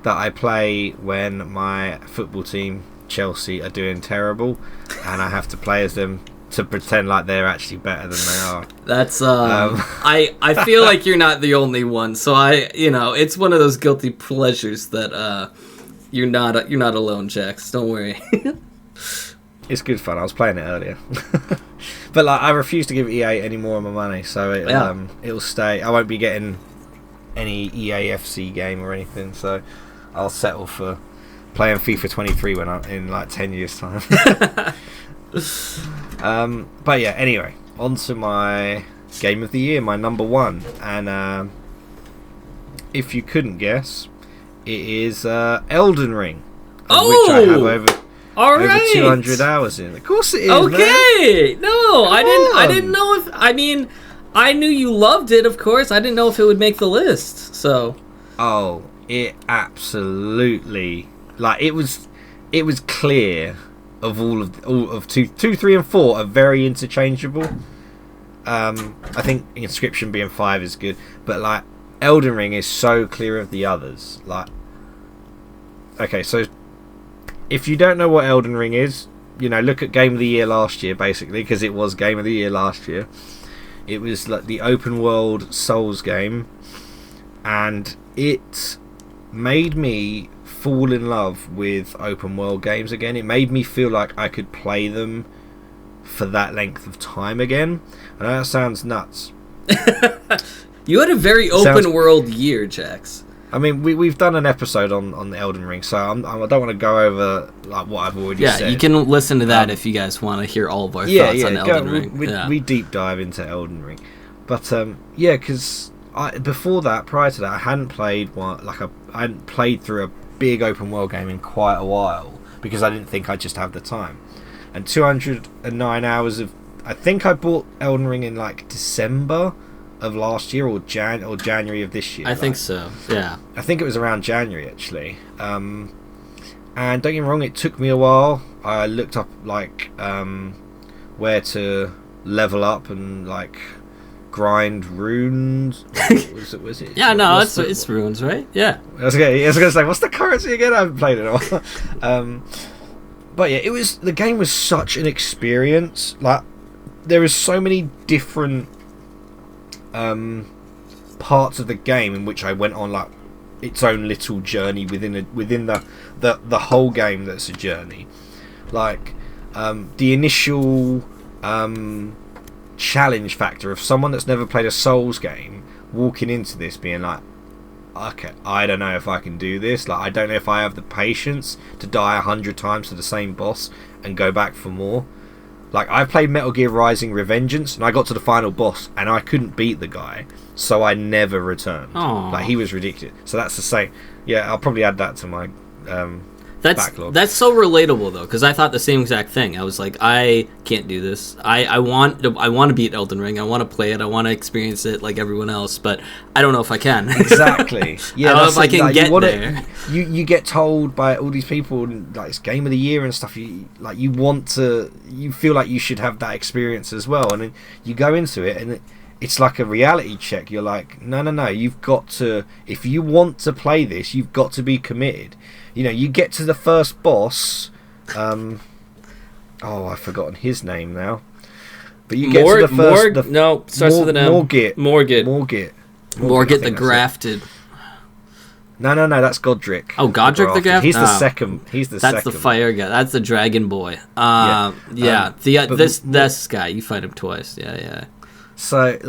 that I play when my football team Chelsea are doing terrible, and I have to play as them to pretend like they're actually better than they are. That's I feel like you're not the only one, so it's one of those guilty pleasures that you're not alone, Jax. Don't worry. It's good fun. I was playing it earlier. But like, I refuse to give EA any more of my money, so it'll stay. I won't be getting any EAFC game or anything, so I'll settle for playing FIFA 23 when I'm in like 10 years time. But yeah, anyway, on to my game of the year, my number one, and if you couldn't guess, it is Elden Ring, of which I have over 200 hours in. Of course it is. Okay, man. No, I didn't know if I knew you loved it, of course. I didn't know if it would make the list. So. Oh, it absolutely, like, it was clear of all of 2, 3, and 4 are very interchangeable. I think Inscription being 5 is good, but like Elden Ring is so clear of the others. Like, okay, so if you don't know what Elden Ring is, look at Game of the Year last year, basically, because it was Game of the Year last year. It was like the open world Souls game, and it made me fall in love with open world games again. It made me feel like I could play them for that length of time again. I know that sounds nuts. You had a very open world year, Jax. I mean, we've done an episode on the Elden Ring, so I don't want to go over like what I've already said. Yeah, you can listen to that if you guys want to hear all of our thoughts on Elden Ring. We deep dive into Elden Ring, but because before that, prior to that, I hadn't played I hadn't played through a big open world game in quite a while because I didn't think I'd just have the time. And 209 hours of, I think I bought Elden Ring in like December of last year or January of this year. I think so. Yeah. I think it was around January actually. And don't get me wrong, it took me a while. I looked up like where to level up and like grind runes. Was it? Yeah, no, it's runes, right? Yeah. I was gonna say, what's the currency again? I haven't played it in a while. But yeah, the game was such an experience. Like, there is so many different parts of the game in which I went on like its own little journey within the whole game. That's a journey. Like the initial challenge factor of someone that's never played a Souls game walking into this being like, okay, I don't know if I can do this. Like, I don't know if I have the patience to die 100 times to the same boss and go back for more. Like, I played Metal Gear Rising Revengeance and I got to the final boss and I couldn't beat the guy, so I never returned. Aww. Like, he was ridiculous. So that's the same. Yeah, I'll probably add that to my backlog. That's so relatable though, because I thought the same exact thing. I was like, I can't do this. I want to beat Elden Ring. I want to play it. I want to experience it like everyone else, but I don't know if I can. Exactly. Yeah, I don't know if I can get there. You get told by all these people like it's Game of the Year and stuff. You feel like you should have that experience as well, and then you go into it and it's like a reality check. You're like, no, you've got to, if you want to play this, you've got to be committed. You get to the first boss. I've forgotten his name now. But you get to the first... no, starts with an M. Morgit. Morgit the Grafted. No, that's Godric. Oh, Godric the Grafted? He's the second. That's the fire guy. That's the dragon boy. This guy, you fight him twice. Yeah. So,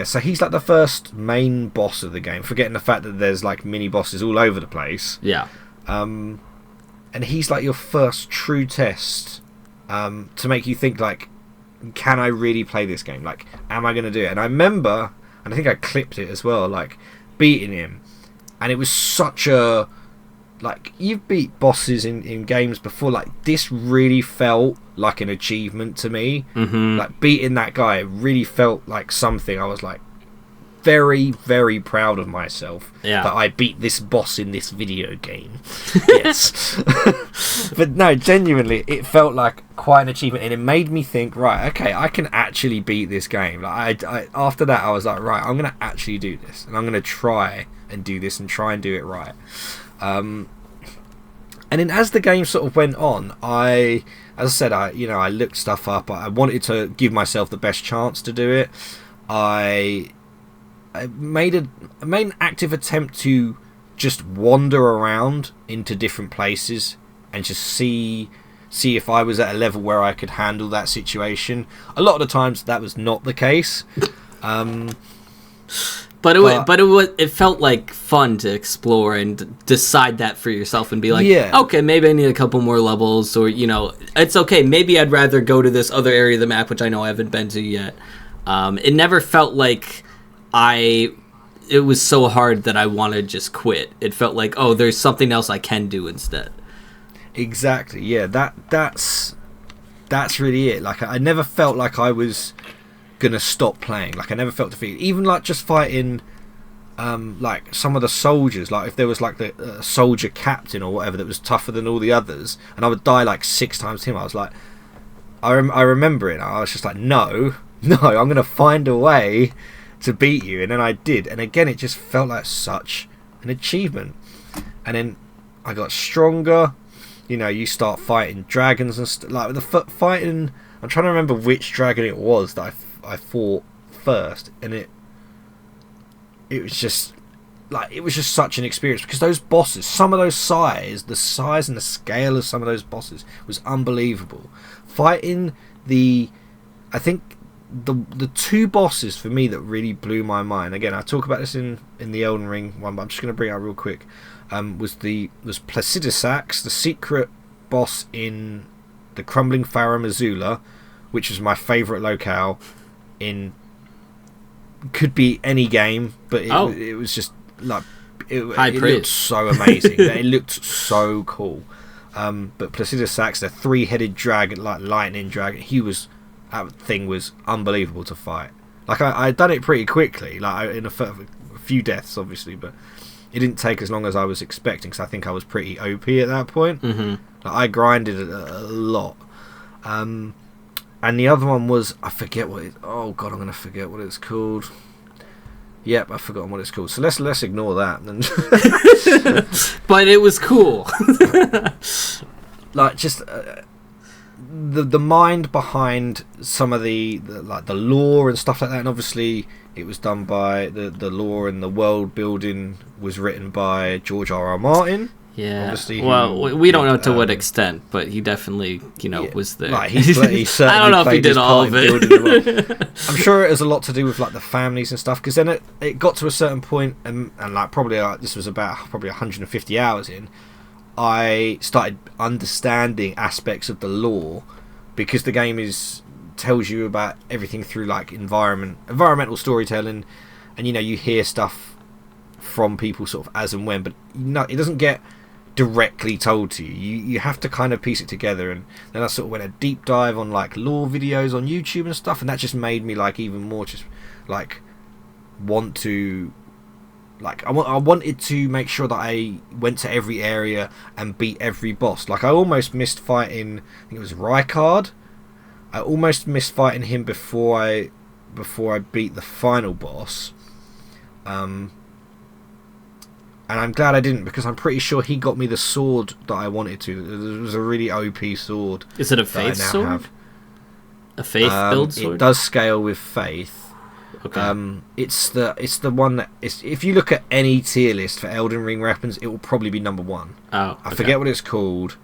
so he's like the first main boss of the game, forgetting the fact that there's like mini bosses all over the place. Yeah. And he's like your first true test to make you think, like, can I really play this game? Like, am I going to do it? And I remember, and I think I clipped it as well, like, beating him. And it was such a... Like, you've beat bosses in games before. Like, this really felt like an achievement to me. Mm-hmm. Like, beating that guy really felt like something. I was, like, very, very proud of myself that I beat this boss in this video game. Yes. But no, genuinely, it felt like quite an achievement. And it made me think, right, okay, I can actually beat this game. Like, I after that, I was like, right, I'm going to actually do this. And I'm going to try and do this and try and do it right. And then as the game sort of went on, as I said, I looked stuff up. I wanted to give myself the best chance to do it. I made an active attempt to just wander around into different places and just see if I was at a level where I could handle that situation. A lot of the times that was not the case. But it felt like fun to explore and decide that for yourself and be like, okay, maybe I need a couple more levels, or it's okay. Maybe I'd rather go to this other area of the map, which I know I haven't been to yet. It never felt like it was so hard that I want to just quit. It felt like, oh, there's something else I can do instead. Exactly. Yeah. That's really it. Like, I never felt like I was gonna stop playing. Like, I never felt defeated, even like just fighting like some of the soldiers. Like, if there was like the soldier captain or whatever that was tougher than all the others, and I would die like 6 times to him, I was like, I remember it, I was just like, no, I'm gonna find a way to beat you. And then I did, and again it just felt like such an achievement. And then I got stronger. You start fighting dragons and like the fighting. I'm trying to remember which dragon it was that I fought first, and it was just such an experience, because those bosses, some of those the size and the scale of some of those bosses was unbelievable. Fighting I think the 2 bosses for me that really blew my mind. Again, I talk about this in the Elden Ring one, but I'm just going to bring it out real quick. Was Placidusax, the secret boss in the Crumbling Farum Azula, which was my favourite locale in, could be any game, but it was just like it looked so amazing. It looked so cool. But Placidusax, the 3-headed dragon, like lightning dragon, that thing was unbelievable to fight. Like, I'd done it pretty quickly, like in a few deaths obviously, but it didn't take as long as I was expecting, because I think I was pretty OP at that point. Mm-hmm. Like, I grinded a lot. And the other one was, I forget what it... Oh, God, I'm going to forget what it's called. Yep, I've forgotten what it's called. So let's ignore that. But it was cool. Like, just... the mind behind some of the lore and stuff like that, and obviously it was done by the lore, and the world building was written by George R.R. Martin. Yeah. Obviously, we don't know to what extent, but he definitely, was there. Like, he certainly I don't know if he did all of it. I'm sure it has a lot to do with like the families and stuff, because then it got to a certain point, and like probably this was about probably 150 hours in, I started understanding aspects of the lore, because the game tells you about everything through like environmental storytelling, and you hear stuff from people sort of as and when, but it doesn't get directly told to you. You have to kind of piece it together. And then I sort of went a deep dive on like lore videos on YouTube and stuff, and that just made me like even more just like want to I wanted to make sure that I went to every area and beat every boss. Like, I almost missed fighting, I think it was Rykard. I almost missed fighting him before I beat the final boss. And I'm glad I didn't, because I'm pretty sure he got me the sword that I wanted to. It was a really OP sword. Is it a Faith sword? A faith build sword? It does scale with faith. Okay. It's the one that if you look at any tier list for Elden Ring weapons, it will probably be number 1. Oh, okay. I forget what it's called,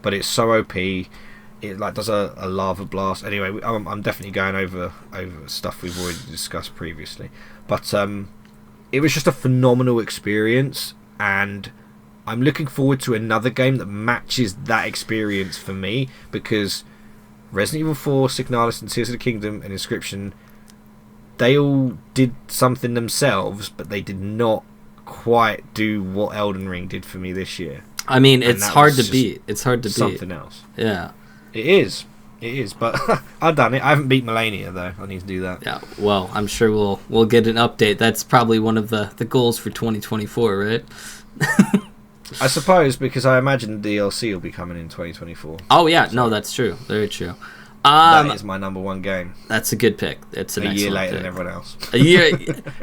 but it's so OP. It like does a lava blast. Anyway, I'm definitely going over stuff we've already discussed previously. But it was just a phenomenal experience, and I'm looking forward to another game that matches that experience for me, because Resident Evil 4, Signalis, and Tears of the Kingdom, and Inscription, they all did something themselves, but they did not quite do what Elden Ring did for me this year. I mean, it's hard to beat. It's hard to beat. Something else. Yeah. It is, but I've done it. I haven't beat Melania, though. I need to do that. Yeah, well, I'm sure we'll get an update. That's probably one of the goals for 2024, right? I suppose, because I imagine DLC will be coming in 2024. Oh, yeah. So. No, that's true. Very true. That is my number 1 game. That's a good pick. It's an a year later pick. than everyone else. A year.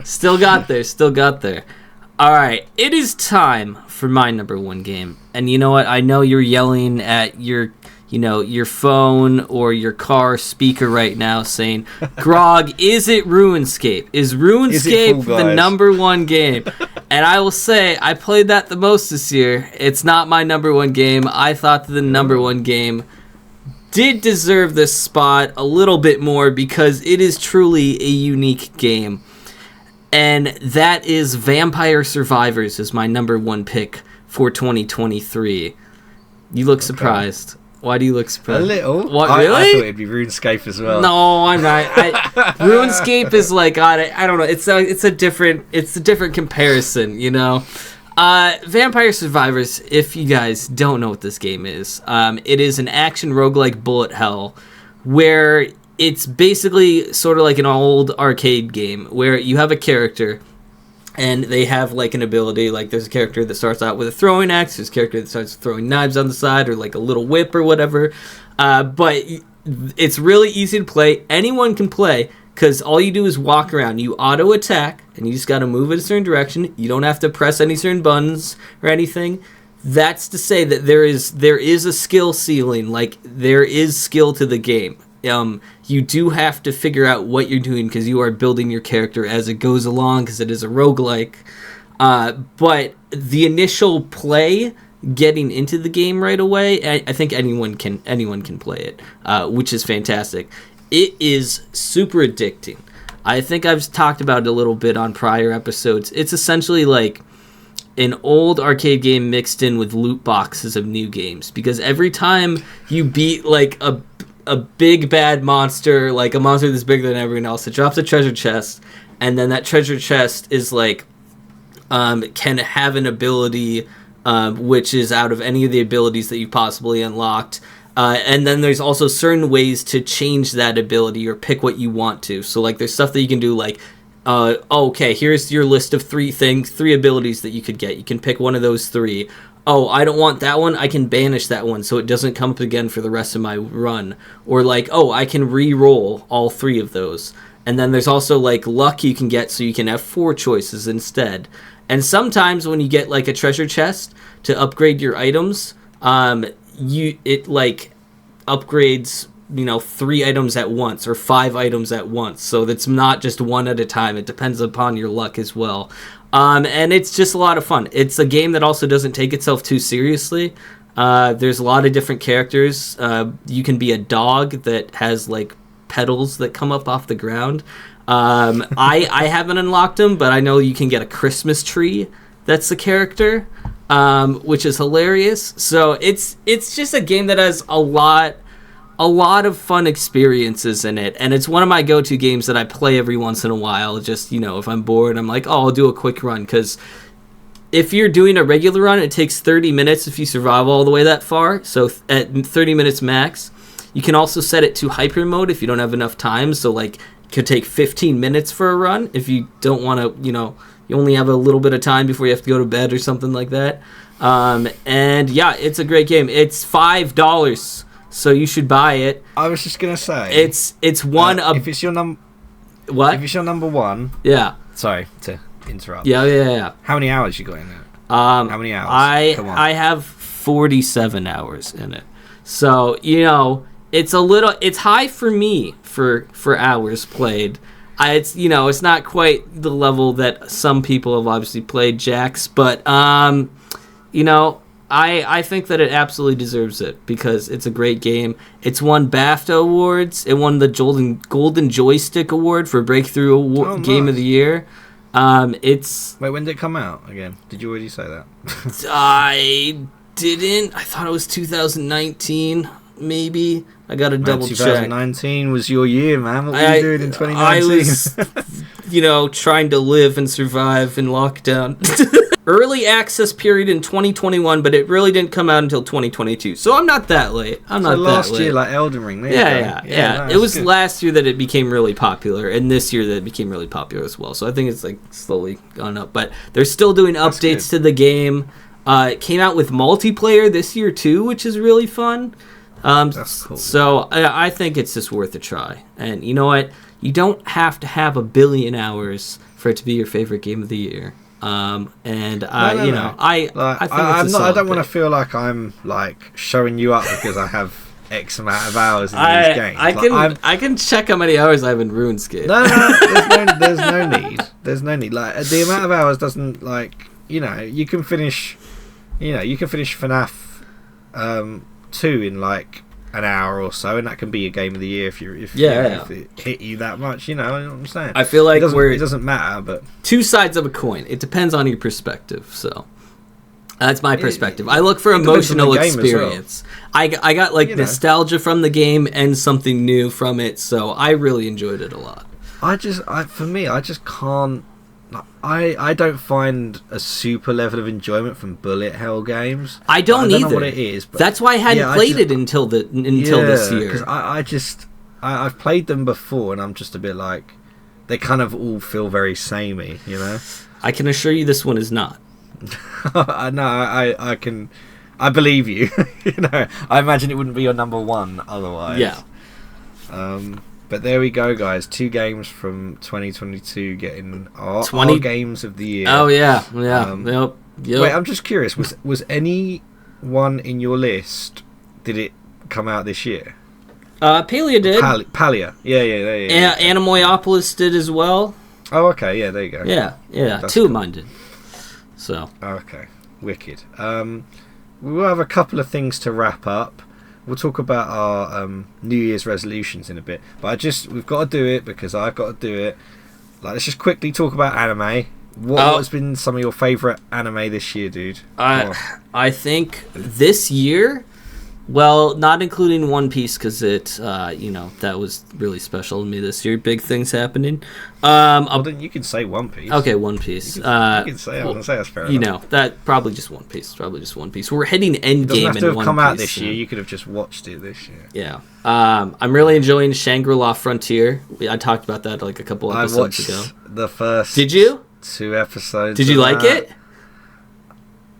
Still got there. All right. It is time for my number 1 game. And you know what? I know you're yelling at your phone or your car speaker right now saying, Grog, is it RuneScape? Is RuneScape the number 1 game? And I will say, I played that the most this year. It's not my number 1 game. I thought that the number 1 game did deserve this spot a little bit more, because it is truly a unique game. And that is Vampire Survivors is my number 1 pick for 2023. You look surprised. Why do you look surprised? A little. What, really? I thought it'd be RuneScape as well. No, I'm not. RuneScape is like, God, I don't know. It's a different comparison, you know. Vampire Survivors, if you guys don't know what this game is, it is an action roguelike bullet hell where it's basically sort of like an old arcade game where you have a character and they have like an ability. Like there's a character that starts out with a throwing axe, there's a character that starts throwing knives on the side, or like a little whip or whatever. But it's really easy to play. Anyone can play, because all you do is walk around. You auto attack, and you just got to move in a certain direction. You don't have to press any certain buttons or anything. That's to say that there is a skill ceiling. Like, there is skill to the game. You do have to figure out what you're doing, because you are building your character as it goes along, because it is a roguelike. But the initial play, getting into the game right away, I think anyone can play it, which is fantastic. It is super addicting. I think I've talked about it a little bit on prior episodes. It's essentially like an old arcade game mixed in with loot boxes of new games, because every time you beat like a big bad monster, like a monster that's bigger than everyone else, it drops a treasure chest, and then that treasure chest is like can have an ability which is out of any of the abilities that you possibly unlocked. And then there's also certain ways to change that ability or pick what you want to. So like there's stuff that you can do, like okay, here's your list of 3 abilities that you could get. You can pick one of those 3. Oh, I don't want that one. I can banish that one so it doesn't come up again for the rest of my run. Or like, oh, I can re-roll all 3 of those. And then there's also like luck you can get, so you can have 4 choices instead. And sometimes when you get like a treasure chest to upgrade your items, it like upgrades, 3 items at once or 5 items at once. So that's not just one at a time. It depends upon your luck as well. And it's just a lot of fun. It's a game that also doesn't take itself too seriously. There's a lot of different characters. You can be a dog that has like petals that come up off the ground. I haven't unlocked them, but I know you can get a Christmas tree that's the character, which is hilarious. So it's just a game that has a lot of fun experiences in it, and it's one of my go-to games that I play every once in a while. Just, if I'm bored, I'm like, oh, I'll do a quick run, because if you're doing a regular run, it takes 30 minutes if you survive all the way that far, so at 30 minutes max. You can also set it to hyper mode if you don't have enough time, so like it could take 15 minutes for a run if you don't want to, you only have a little bit of time before you have to go to bed or something like that. And yeah, it's a great game. It's $5. So you should buy it. I was just gonna say it's one of. If it's your what? If it's your number 1. Yeah. Sorry to interrupt. Yeah. How many hours you got in it? How many hours? I have 47 hours in it. So it's high for me for hours played. It's not quite the level that some people have obviously played, Jax, but I think that it absolutely deserves it because it's a great game. It's won BAFTA awards. It won the Golden Joystick Award for Breakthrough Game of the Year. Wait, when did it come out again? Did you already say that? I didn't. I thought it was 2019, maybe. I got to double check. 2019 was your year, man. What were you doing in 2019? I was, trying to live and survive in lockdown. Early access period in 2021, but it really didn't come out until 2022. So I'm not that late. Last year, like Elden Ring. Yeah. No, it was last year that it became really popular, and this year that it became really popular as well. So I think it's like slowly gone up. But they're still doing updates to the game. It came out with multiplayer this year too, which is really fun. That's cool. So I think it's just worth a try. And you know what? You don't have to have 1 billion hours for it to be your favorite game of the year. I think I don't want to feel like I'm like showing you up because I have X amount of hours in these games. I can check how many hours I have in RuneScape. There's no need. There's no need. Like the amount of hours doesn't you can finish. You can finish FNAF 2 in like an hour or so, and that can be a game of the year if it hit you that much. You know what I'm saying? I feel like it doesn't matter, but two sides of a coin. It depends on your perspective. So that's my perspective. I look for emotional experience. Well. I got nostalgia from the game and something new from it, so I really enjoyed it a lot. I just can't. I don't find a super level of enjoyment from bullet hell games. I don't either. Know what it is, but that's why I hadn't played it until this year. Because I've played them before, and I'm just a bit like they kind of all feel very samey, you know. I can assure you, this one is not. I believe you. I imagine it wouldn't be your number one otherwise. Yeah. But there we go, guys. 2 games from 2022 getting our games of the year. Oh, yeah. Yep. Wait, I'm just curious. Was any one in your list, did it come out this year? Palia did. Palia. Yeah. Animoyopolis did as well. Oh, okay. Yeah, there you go. Yeah. That's 2 cool. of mine did. So. Okay. Wicked. We will have a couple of things to wrap up. We'll talk about our New Year's resolutions in a bit, but we've got to do it because I've got to do it. Let's just quickly talk about anime. What has been some of your favourite anime this year, dude? I think this year, well, not including One Piece because that was really special to me this year. Big things happening. Then you can say One Piece. Okay, One Piece. You can say. I was gonna say that's fair enough. That probably just One Piece. We're hitting Endgame in One Piece. It doesn't have to have come out this year. You could have just watched it this year. Yeah. I'm really enjoying Shangri-La Frontier. I talked about that like a couple episodes ago. The first. Did you? 2 episodes. Did you like it?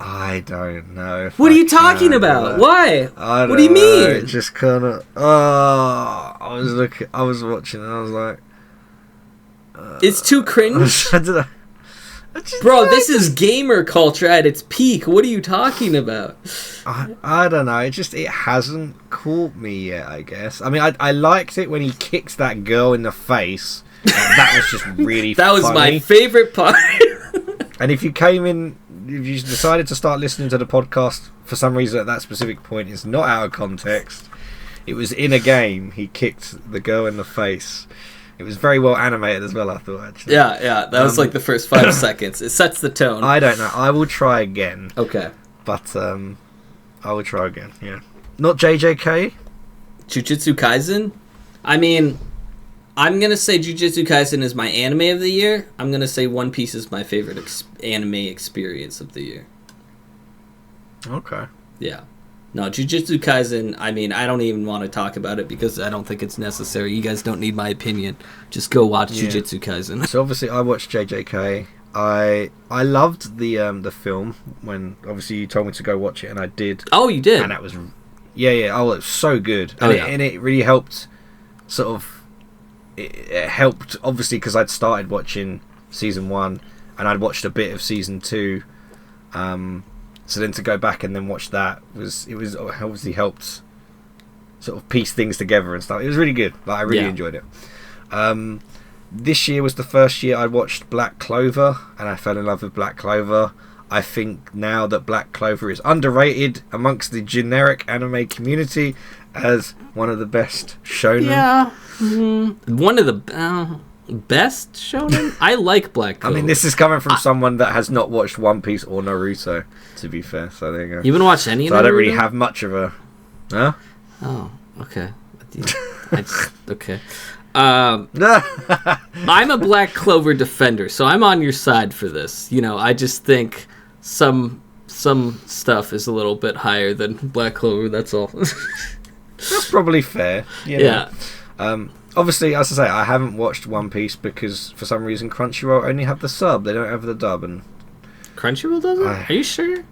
I don't know. What are you talking about? Why? What do you mean? It just kind of. I was watching, and I was like, it's too cringe. I don't know. Bro, this is gamer culture at its peak. What are you talking about? I don't know. It hasn't caught me yet, I guess. I mean, I liked it when he kicked that girl in the face. That was just really That was funny. My favorite part. And if you decided to start listening to the podcast for some reason at that specific point, it's not out of context. It was in a game. He kicked the girl in the face. It was very well animated as well, I thought, actually. Yeah. That was like the first 5 seconds. It sets the tone. I don't know. I will try again. Okay. But I will try again, yeah. Not JJK? Jujutsu Kaisen? I mean, I'm going to say Jujutsu Kaisen is my anime of the year. I'm going to say One Piece is my favorite anime experience of the year. Okay. Yeah. No, Jujutsu Kaisen, I mean, I don't even want to talk about it because I don't think it's necessary. You guys don't need my opinion. Just go watch Jujutsu Kaisen. So obviously I watched JJK. I loved the film when obviously you told me to go watch it, and I did. Oh, you did? And that was... Yeah. Oh, it was so good. And it really helped sort of... It helped, obviously, because I'd started watching Season 1 and I'd watched a bit of Season 2. So then to go back and then watch that it was obviously helped sort of piece things together and stuff. It was really good. Like, I really enjoyed it. This year was the first year I watched Black Clover, and I fell in love with Black Clover. I think now that Black Clover is underrated amongst the generic anime community as one of the best shonen. Yeah. One of the best shonen? I like Black Clover. I mean, this is coming from someone that has not watched One Piece or Naruto, to be fair. So there you go. You haven't watched any of Naruto? So I don't really Naruto? have much of a... Huh? Oh, okay. Okay. I'm a Black Clover defender, so I'm on your side for this. You know, I just think some stuff is a little bit higher than Black Clover, that's all. That's probably fair. Yeah. Obviously, as I say, I haven't watched One Piece because for some reason Crunchyroll only have the sub. They don't have the dub. And Crunchyroll doesn't? Are you sure?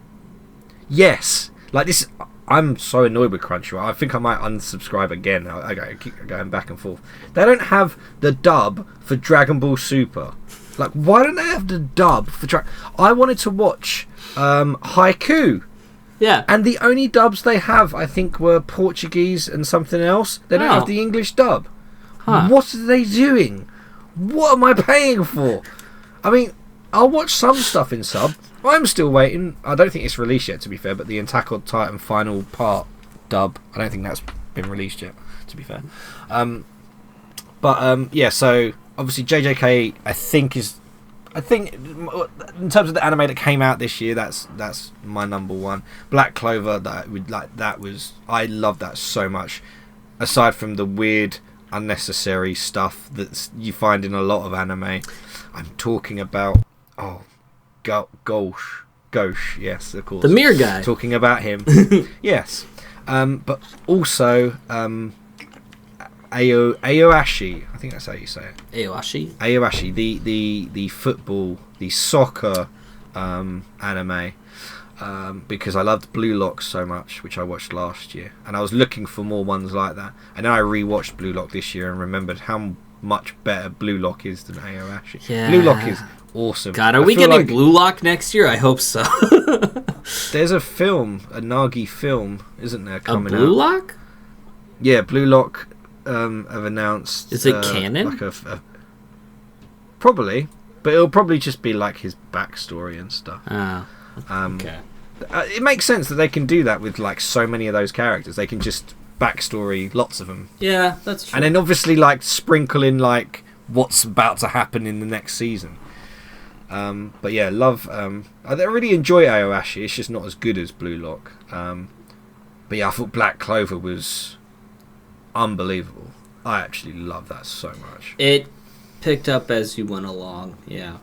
Yes. Like this, I'm so annoyed with Crunchyroll. I think I might unsubscribe again. I keep going back and forth. They don't have the dub for Dragon Ball Super. Like, why don't they have the dub for I wanted to watch Haiku. Yeah. And the only dubs they have, I think, were Portuguese and something else. They don't have the English dub. Huh. What are they doing? What am I paying for? I mean, I'll watch some stuff in sub. I'm still waiting. I don't think it's released yet, to be fair, but the Attack on Titan final part dub, I don't think that's been released yet, to be fair. Yeah, so obviously JJK, I think in terms of the anime that came out this year, that's my number one. Black Clover, I love that so much. Aside from the weird, unnecessary stuff that you find in a lot of anime, I'm talking about Gauche, yes, of course. The mirror guy. Talking about him, yes. But also Aoashi, I think that's how you say it. Aoashi, the football, the soccer anime, because I loved Blue Lock so much, which I watched last year, and I was looking for more ones like that. And then I rewatched Blue Lock this year and remembered how much better Blue Lock is than Aoashi. Yeah. Blue Lock is awesome. God, are we getting Blue Lock next year? I hope so. There's a film, a Nagi film, isn't there, coming out? A Blue Lock? Yeah, Blue Lock have announced... Is it canon? Like probably, but it'll probably just be like his backstory and stuff. Okay. It makes sense that they can do that with like so many of those characters. They can just backstory lots of them. Yeah, that's true. And then obviously like sprinkle in like what's about to happen in the next season. But yeah, love. I really enjoy Aoashi. It's just not as good as Blue Lock. But yeah, I thought Black Clover was unbelievable. I actually love that so much. It picked up as you went along. Yeah.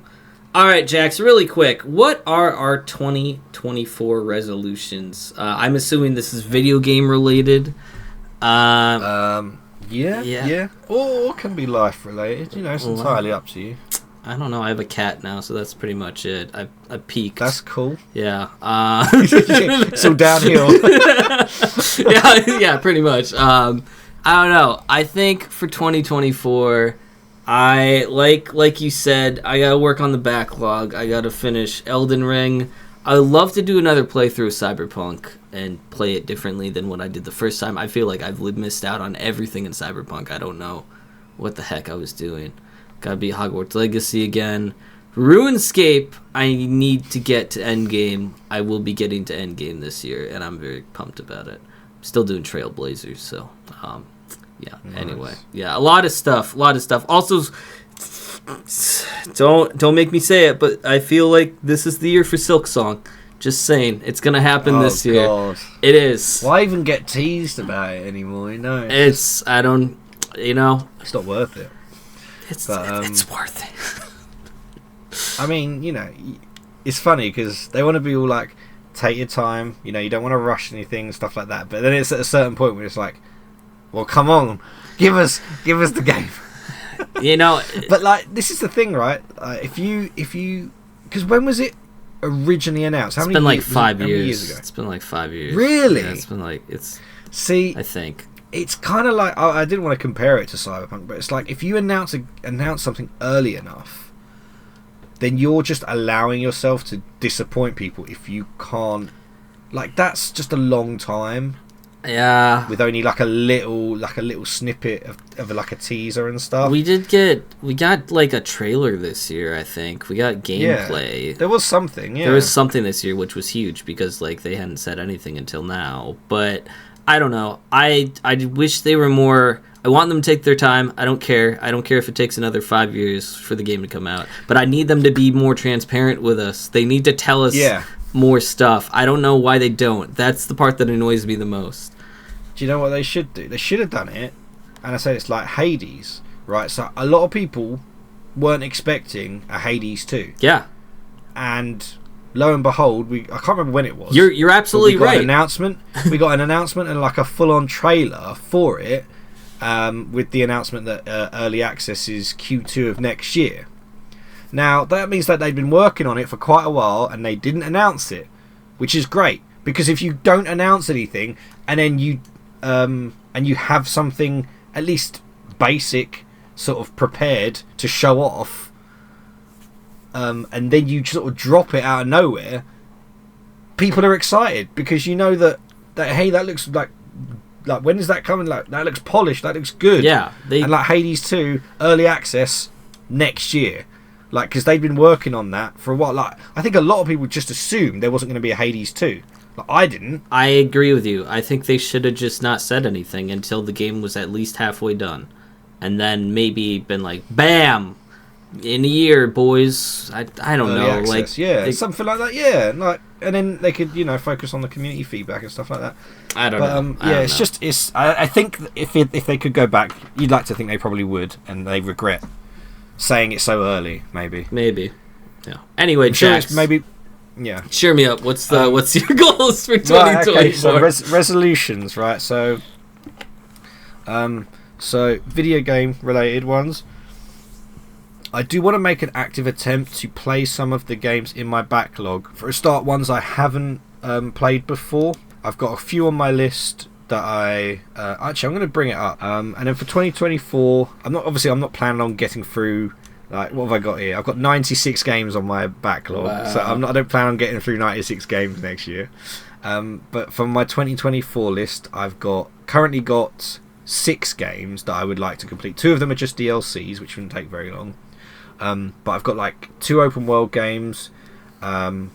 All right, Jax, really quick. What are our 2024 resolutions? I'm assuming this is video game related. Yeah. Or can be life related. You know, it's entirely up to you. I don't know. I have a cat now, so that's pretty much it. I peaked. That's cool. Yeah. So downhill. yeah, pretty much. I don't know. I think for 2024, I like you said, I gotta work on the backlog. I gotta finish Elden Ring. I'd love to do another playthrough of Cyberpunk and play it differently than what I did the first time. I feel like I've missed out on everything in Cyberpunk. I don't know what the heck I was doing. Gotta be Hogwarts Legacy again. RuneScape, I need to get to Endgame. I will be getting to Endgame this year, and I'm very pumped about it. I'm still doing Trailblazers, so yeah. Nice. Anyway, yeah, a lot of stuff. Also, don't make me say it, but I feel like this is the year for Silk Song. Just saying, it's gonna happen this year. God. It is. Why even get teased about it anymore? You know, it's not worth it. It's worth it. I mean, you know, it's funny because they want to be all like, take your time. You know, you don't want to rush anything, stuff like that. But then it's at a certain point where it's like, well, come on, give us the game. You know, but like this is the thing, right? If you, because when was it originally announced? It's been like 5 years ago. It's been like 5 years. Really? Yeah, it's been like See, I think it's kind of like I didn't want to compare it to Cyberpunk, but it's like if you announce something early enough, then you're just allowing yourself to disappoint people if you can't. Like that's just a long time. Yeah. With only like a little snippet of like a teaser and stuff. We got like a trailer this year, I think. We got gameplay. Yeah, there was something, yeah. There was something this year, which was huge because like they hadn't said anything until now. But I don't know. I wish they were more. I want them to take their time. I don't care. I don't care if it takes another 5 years for the game to come out. But I need them to be more transparent with us. They need to tell us more stuff. I don't know why they don't. That's the part that annoys me the most. Do you know what they should do? They should have done it, and I said it's like Hades, right? So a lot of people weren't expecting a Hades 2. Yeah. And lo and behold, I can't remember when it was. You're absolutely right. We got an announcement and like a full-on trailer for it, with the announcement that early access is Q2 of next year. Now that means that they've been working on it for quite a while and they didn't announce it, which is great, because if you don't announce anything and then you have something at least basic sort of prepared to show off, and then you sort of drop it out of nowhere, people are excited because you know that hey, that looks like when is that coming? Like, that looks polished, that looks good. Yeah. And like Hades 2 early access next year, like, because they've been working on that for a while. Like, I think a lot of people just assumed there wasn't going to be a Hades 2. Like, I didn't. I agree with you. I think they should have just not said anything until the game was at least halfway done. And then maybe been like, bam! In a year, boys. I don't early know. Access, like something like that, yeah. Like, and then they could, focus on the community feedback and stuff like that. I don't know. I think if they could go back, you'd like to think they probably would, and they regret saying it so early, maybe. Maybe. Yeah. Anyway, Jax. Maybe. Yeah. Cheer me up. What's your goals for 2024? Right, okay, so resolutions, right? So video game related ones. I do want to make an active attempt to play some of the games in my backlog. For a start, ones I haven't played before. I've got a few on my list that I'm going to bring it up. And then for 2024, I'm not planning on getting through. Like, what have I got here? I've got 96 games on my backlog. Wow. So I don't plan on getting through 96 games next year. But from my 2024 list, I've currently got 6 games that I would like to complete. 2 of them are just DLCs, which wouldn't take very long. But I've got like 2 open world games,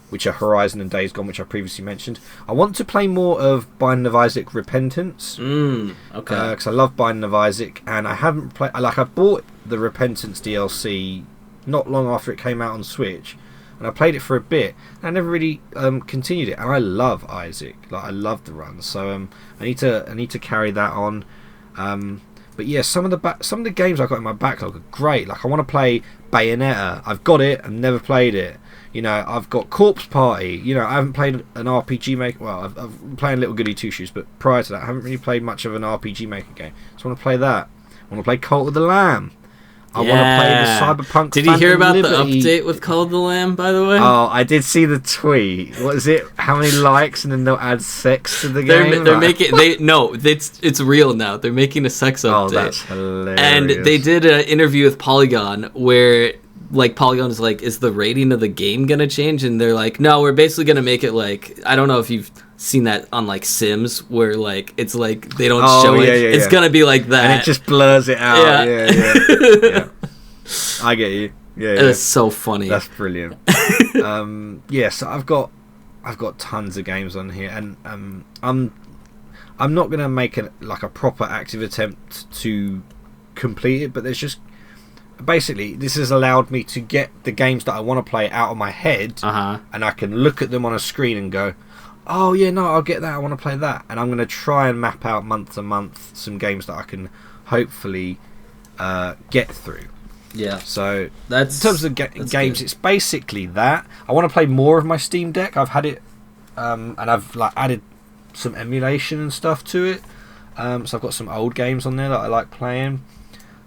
which are Horizon and Days Gone, which I previously mentioned. I want to play more of Binding of Isaac Repentance. Okay. Because I love Binding of Isaac, and I haven't played. I bought the Repentance DLC not long after it came out on Switch, and I played it for a bit. And I never really continued it. And I love Isaac. Like, I love the run. So I need to carry that on. But yeah, some of the games I've got in my backlog are great. Like, I want to play Bayonetta. I've got it. I've never played it. I've got Corpse Party. I haven't played an RPG maker. Well, I've playing Little Goody Two Shoes, but prior to that, I haven't really played much of an RPG maker game. So I want to play that. I want to play Cult of the Lamb. I want to play the Cyberpunk. Did you hear about Liberty. the update with Cult of the Lamb, by the way? Oh, I did see the tweet. What is it? How many likes, and then they'll add sex to the game? They're making it's real now. They're making a sex update. Oh, that's hilarious. And they did an interview with Polygon where like Polygon is like, is the rating of the game gonna change? And they're like, no, we're basically gonna make it like, I don't know if you've seen that on like Sims where like it's like they don't show it. It's gonna be like that, and it just blurs it out. Yeah. I get you. Yeah, it's so funny. That's brilliant. So I've got tons of games on here, and I'm not gonna make a proper active attempt to complete it, but there's just basically this has allowed me to get the games that I want to play out of my head, and I can look at them on a screen and go, oh yeah, no, I'll get that, I want to play that. And I'm going to try and map out month to month some games that I can hopefully get through. Yeah. So that's in terms of games, good. It's basically that. I want to play more of my Steam Deck. I've had it, and I've added some emulation and stuff to it. So I've got some old games on there that I like playing.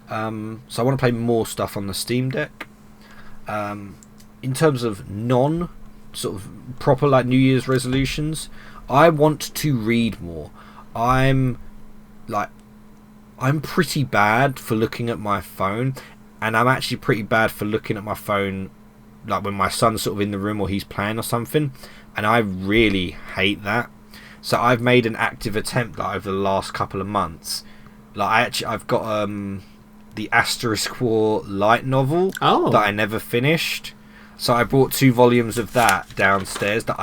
So I want to play more stuff on the Steam Deck. In terms of sort of proper New Year's resolutions, I want to read more. I'm pretty bad for looking at my phone, and I'm actually pretty bad for looking at my phone when my son's sort of in the room or he's playing or something, and I really hate that. So I've made an active attempt like, over the last couple of months. Like I've got the Asterisk War light novel that I never finished. So I brought 2 volumes of that downstairs that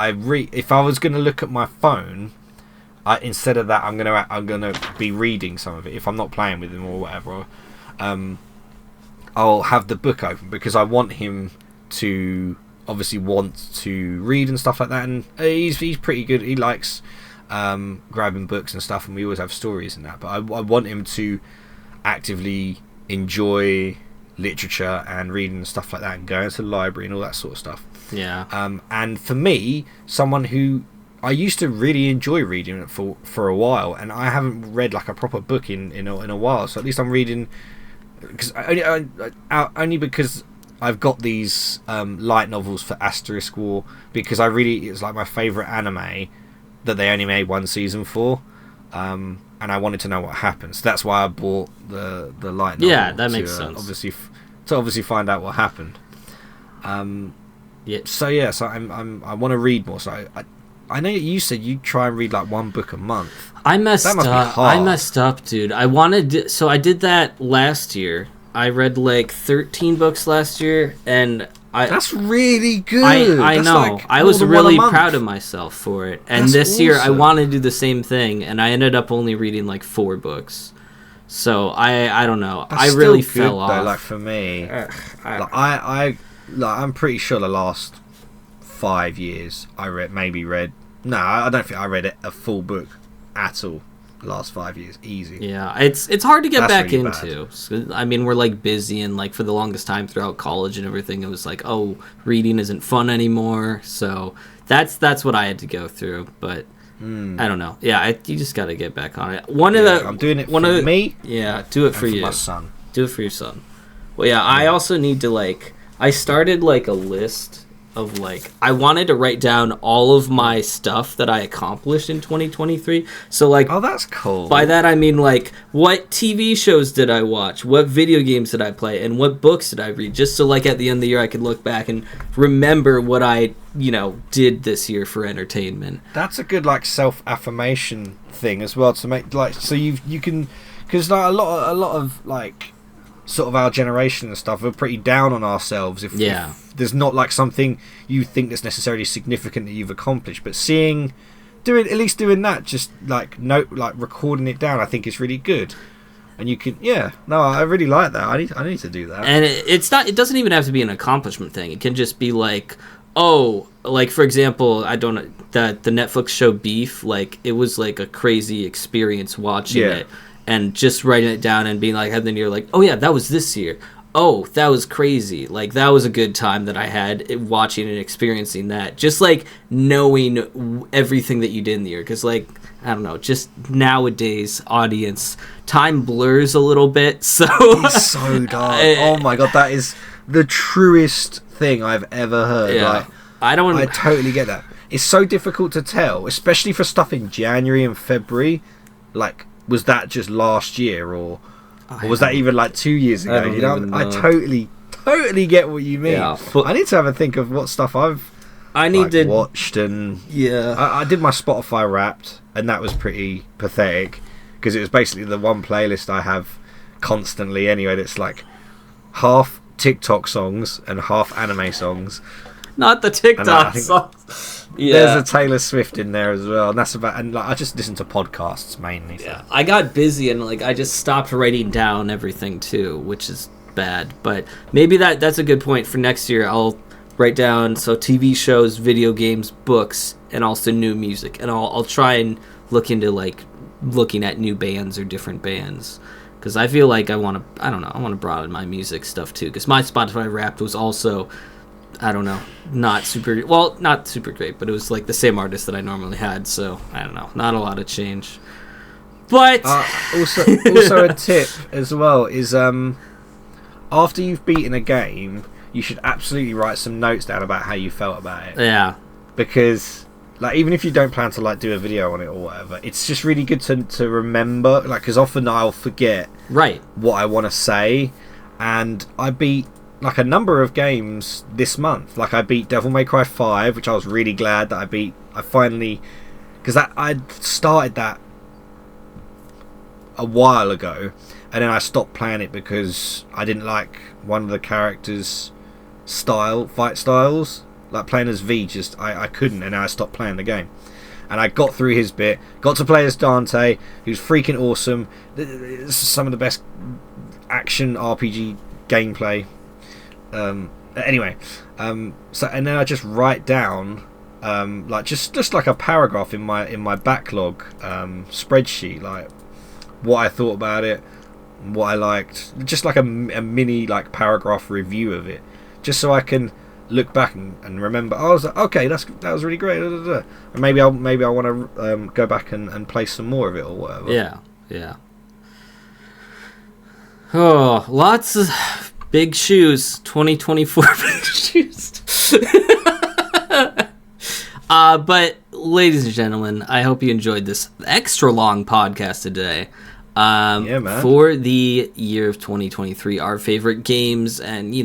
if I was going to look at my phone, instead of that I'm going to be reading some of it if I'm not playing with him or whatever. I'll have the book open because I want him to obviously want to read and stuff like that, and he's pretty good. He likes grabbing books and stuff, and we always have stories and that, but I want him to actively enjoy literature and reading and stuff like that, and going to the library and all that sort of stuff. And for me, someone who I used to really enjoy reading for a while, and I haven't read like a proper book in a while, so at least I'm reading because only because I've got these light novels for Asterisk War, because it's like my favourite anime that they only made 1 season for, and I wanted to know what happened. So that's why I bought the light novel. Yeah, that makes sense. Obviously find out what happened. So I want to read more. So I know you said you try and read like 1 book a month. I messed up, dude. So I did that last year. I read like 13 books last year, and that's really good. I know. Like I was really proud of myself for it. And this year I wanted to do the same thing, and I ended up only reading like 4 books. So I don't know. I really fell off. Though, like for me, I'm pretty sure the last 5 years I read. No, I don't think I read a full book at all. The last 5 years, easy. Yeah, it's hard to get back really into. I mean, we're like busy, and like for the longest time throughout college and everything, it was like, oh, reading isn't fun anymore. So that's what I had to go through. But I don't know. Yeah, you just got to get back on it. I'm doing it for me. Yeah, do it for you. My son. Do it for your son. Well, yeah, I also need to I started like a list of like, I wanted to write down all of my stuff that I accomplished in 2023. So like, oh, that's cool. By that I mean like, what TV shows did I watch? What video games did I play? And what books did I read? Just so like at the end of the year I could look back and remember what I did this year for entertainment. That's a good like self-affirmation thing as well, to make like, so you can, because like a lot of like sort of our generation and stuff are pretty down on ourselves if there's not like something you think that's necessarily significant that you've accomplished, but doing that, just like recording it down, I think is really good. And you can I really like that. I need to do that. And it doesn't even have to be an accomplishment thing. It can just be like, oh, like for example, I don't know, that the Netflix show Beef, like it was like a crazy experience watching it. And just writing it down and being like, and then you're like, oh yeah, that was this year. Oh, that was crazy. Like that was a good time that I had watching and experiencing that. Just like knowing everything that you did in the year. Because like, I don't know, just nowadays, audience, time blurs a little bit. So it's so dark. Oh my god, that is the truest thing I've ever heard. Yeah. Like, I totally get that. It's so difficult to tell, especially for stuff in January and February. Like, was that just last year, or was that even like 2 years ago? I totally get what you mean. Yeah, I need to have a think of what stuff I've watched, and I did my Spotify Wrapped, and that was pretty pathetic because it was basically the one playlist I have constantly anyway. That's like half TikTok songs and half anime songs. Not the TikTok songs. Yeah. There's a Taylor Swift in there as well, and that's about. And like, I just listen to podcasts mainly. So. Yeah, I got busy and like I just stopped writing down everything too, which is bad. But maybe that's a good point for next year. I'll write down TV shows, video games, books, and also new music, and I'll try and look into like looking at new bands or different bands. Because I feel like I want to broaden my music stuff too. Because my Spotify Wrapped was also, I don't know, not super great, but it was like the same artist that I normally had, so I don't know, not a lot of change. But also a tip as well is after you've beaten a game, you should absolutely write some notes down about how you felt about it. Yeah. Because like even if you don't plan to like do a video on it or whatever, it's just really good to remember, like, because often I'll forget what I want to say, and I beat like a number of games this month. Like I beat Devil May Cry 5, which I was really glad that I beat. I finally because I'd started that a while ago, and then I stopped playing it because I didn't like one of the characters' fight styles. Like playing as V, I couldn't, and then I stopped playing the game. And I got through his bit, got to play as Dante, who's freaking awesome. This is some of the best action RPG gameplay. Anyway, so and then I just write down like just like a paragraph in my backlog spreadsheet, like what I thought about it, what I liked, just like a mini like paragraph review of it, just so I can look back and remember. I was like, okay, that was really great. And maybe I want to go back and play some more of it or whatever. Yeah. Oh, lots of big shoes. 2024 big shoes. But ladies and gentlemen, I hope you enjoyed this extra long podcast today. Yeah, man. For the year of 2023, our favorite games, and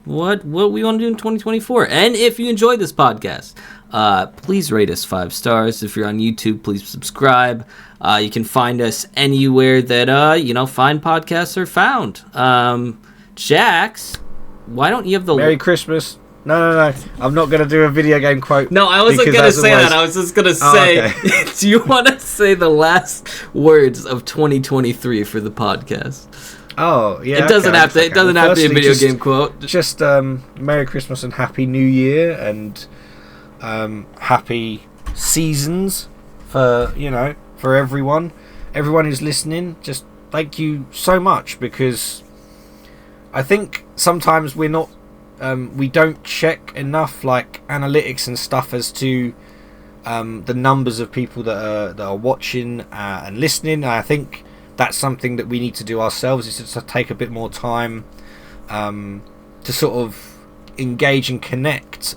what we want to do in 2024. And if you enjoyed this podcast, please rate us 5 stars. If you're on YouTube, please subscribe. You can find us anywhere that fine podcasts are found. Jax, why don't you have the Merry Christmas? No. I'm not going to do a video game quote. No, I wasn't going to say that. I was just going to say, okay. Do you want to say the last words of 2023 for the podcast? Oh, yeah. It doesn't have to. It doesn't have to be a video game quote. Just Merry Christmas and Happy New Year, and happy seasons for everyone who's listening. Just thank you so much, because I think sometimes we're not. We don't check enough like analytics and stuff as to the numbers of people that are watching and listening. I think that's something that we need to do ourselves, is to take a bit more time to sort of engage and connect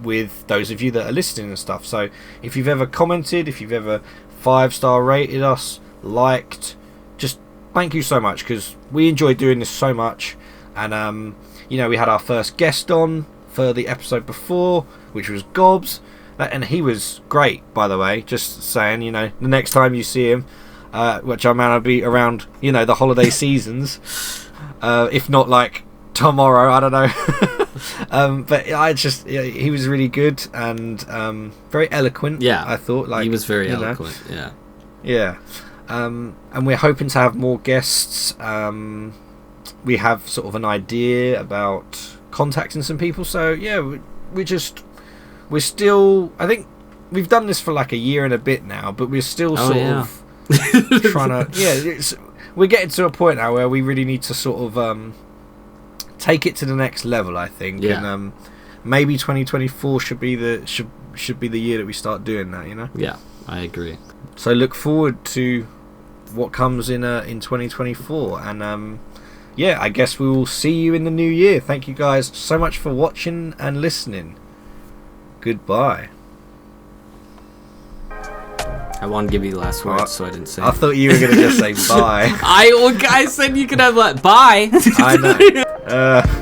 with those of you that are listening and stuff. So if you've ever commented, if you've ever 5-star rated us, liked, just thank you so much, because we enjoy doing this so much. And we had our first guest on for the episode before, which was Gobs, and he was great, by the way. Just saying, the next time you see him, which I might be around, the holiday seasons, if not like tomorrow, I don't know. But he was really good and very eloquent. Yeah, I thought he was very eloquent. Yeah. And we're hoping to have more guests. We have sort of an idea about contacting some people. So yeah, we're still. I think we've done this for like a year and a bit now, but we're still sort of trying to. Yeah, we're getting to a point now where we really need to sort of take it to the next level, I think. Yeah. And maybe 2024 should be the year that we start doing that. Yeah, I agree. So look forward to what comes in 2024, and I guess we will see you in the new year. Thank you guys so much for watching and listening. Goodbye. I want to give you the last words, so I didn't say. I thought you were going to just say bye. I said you could have bye. I know.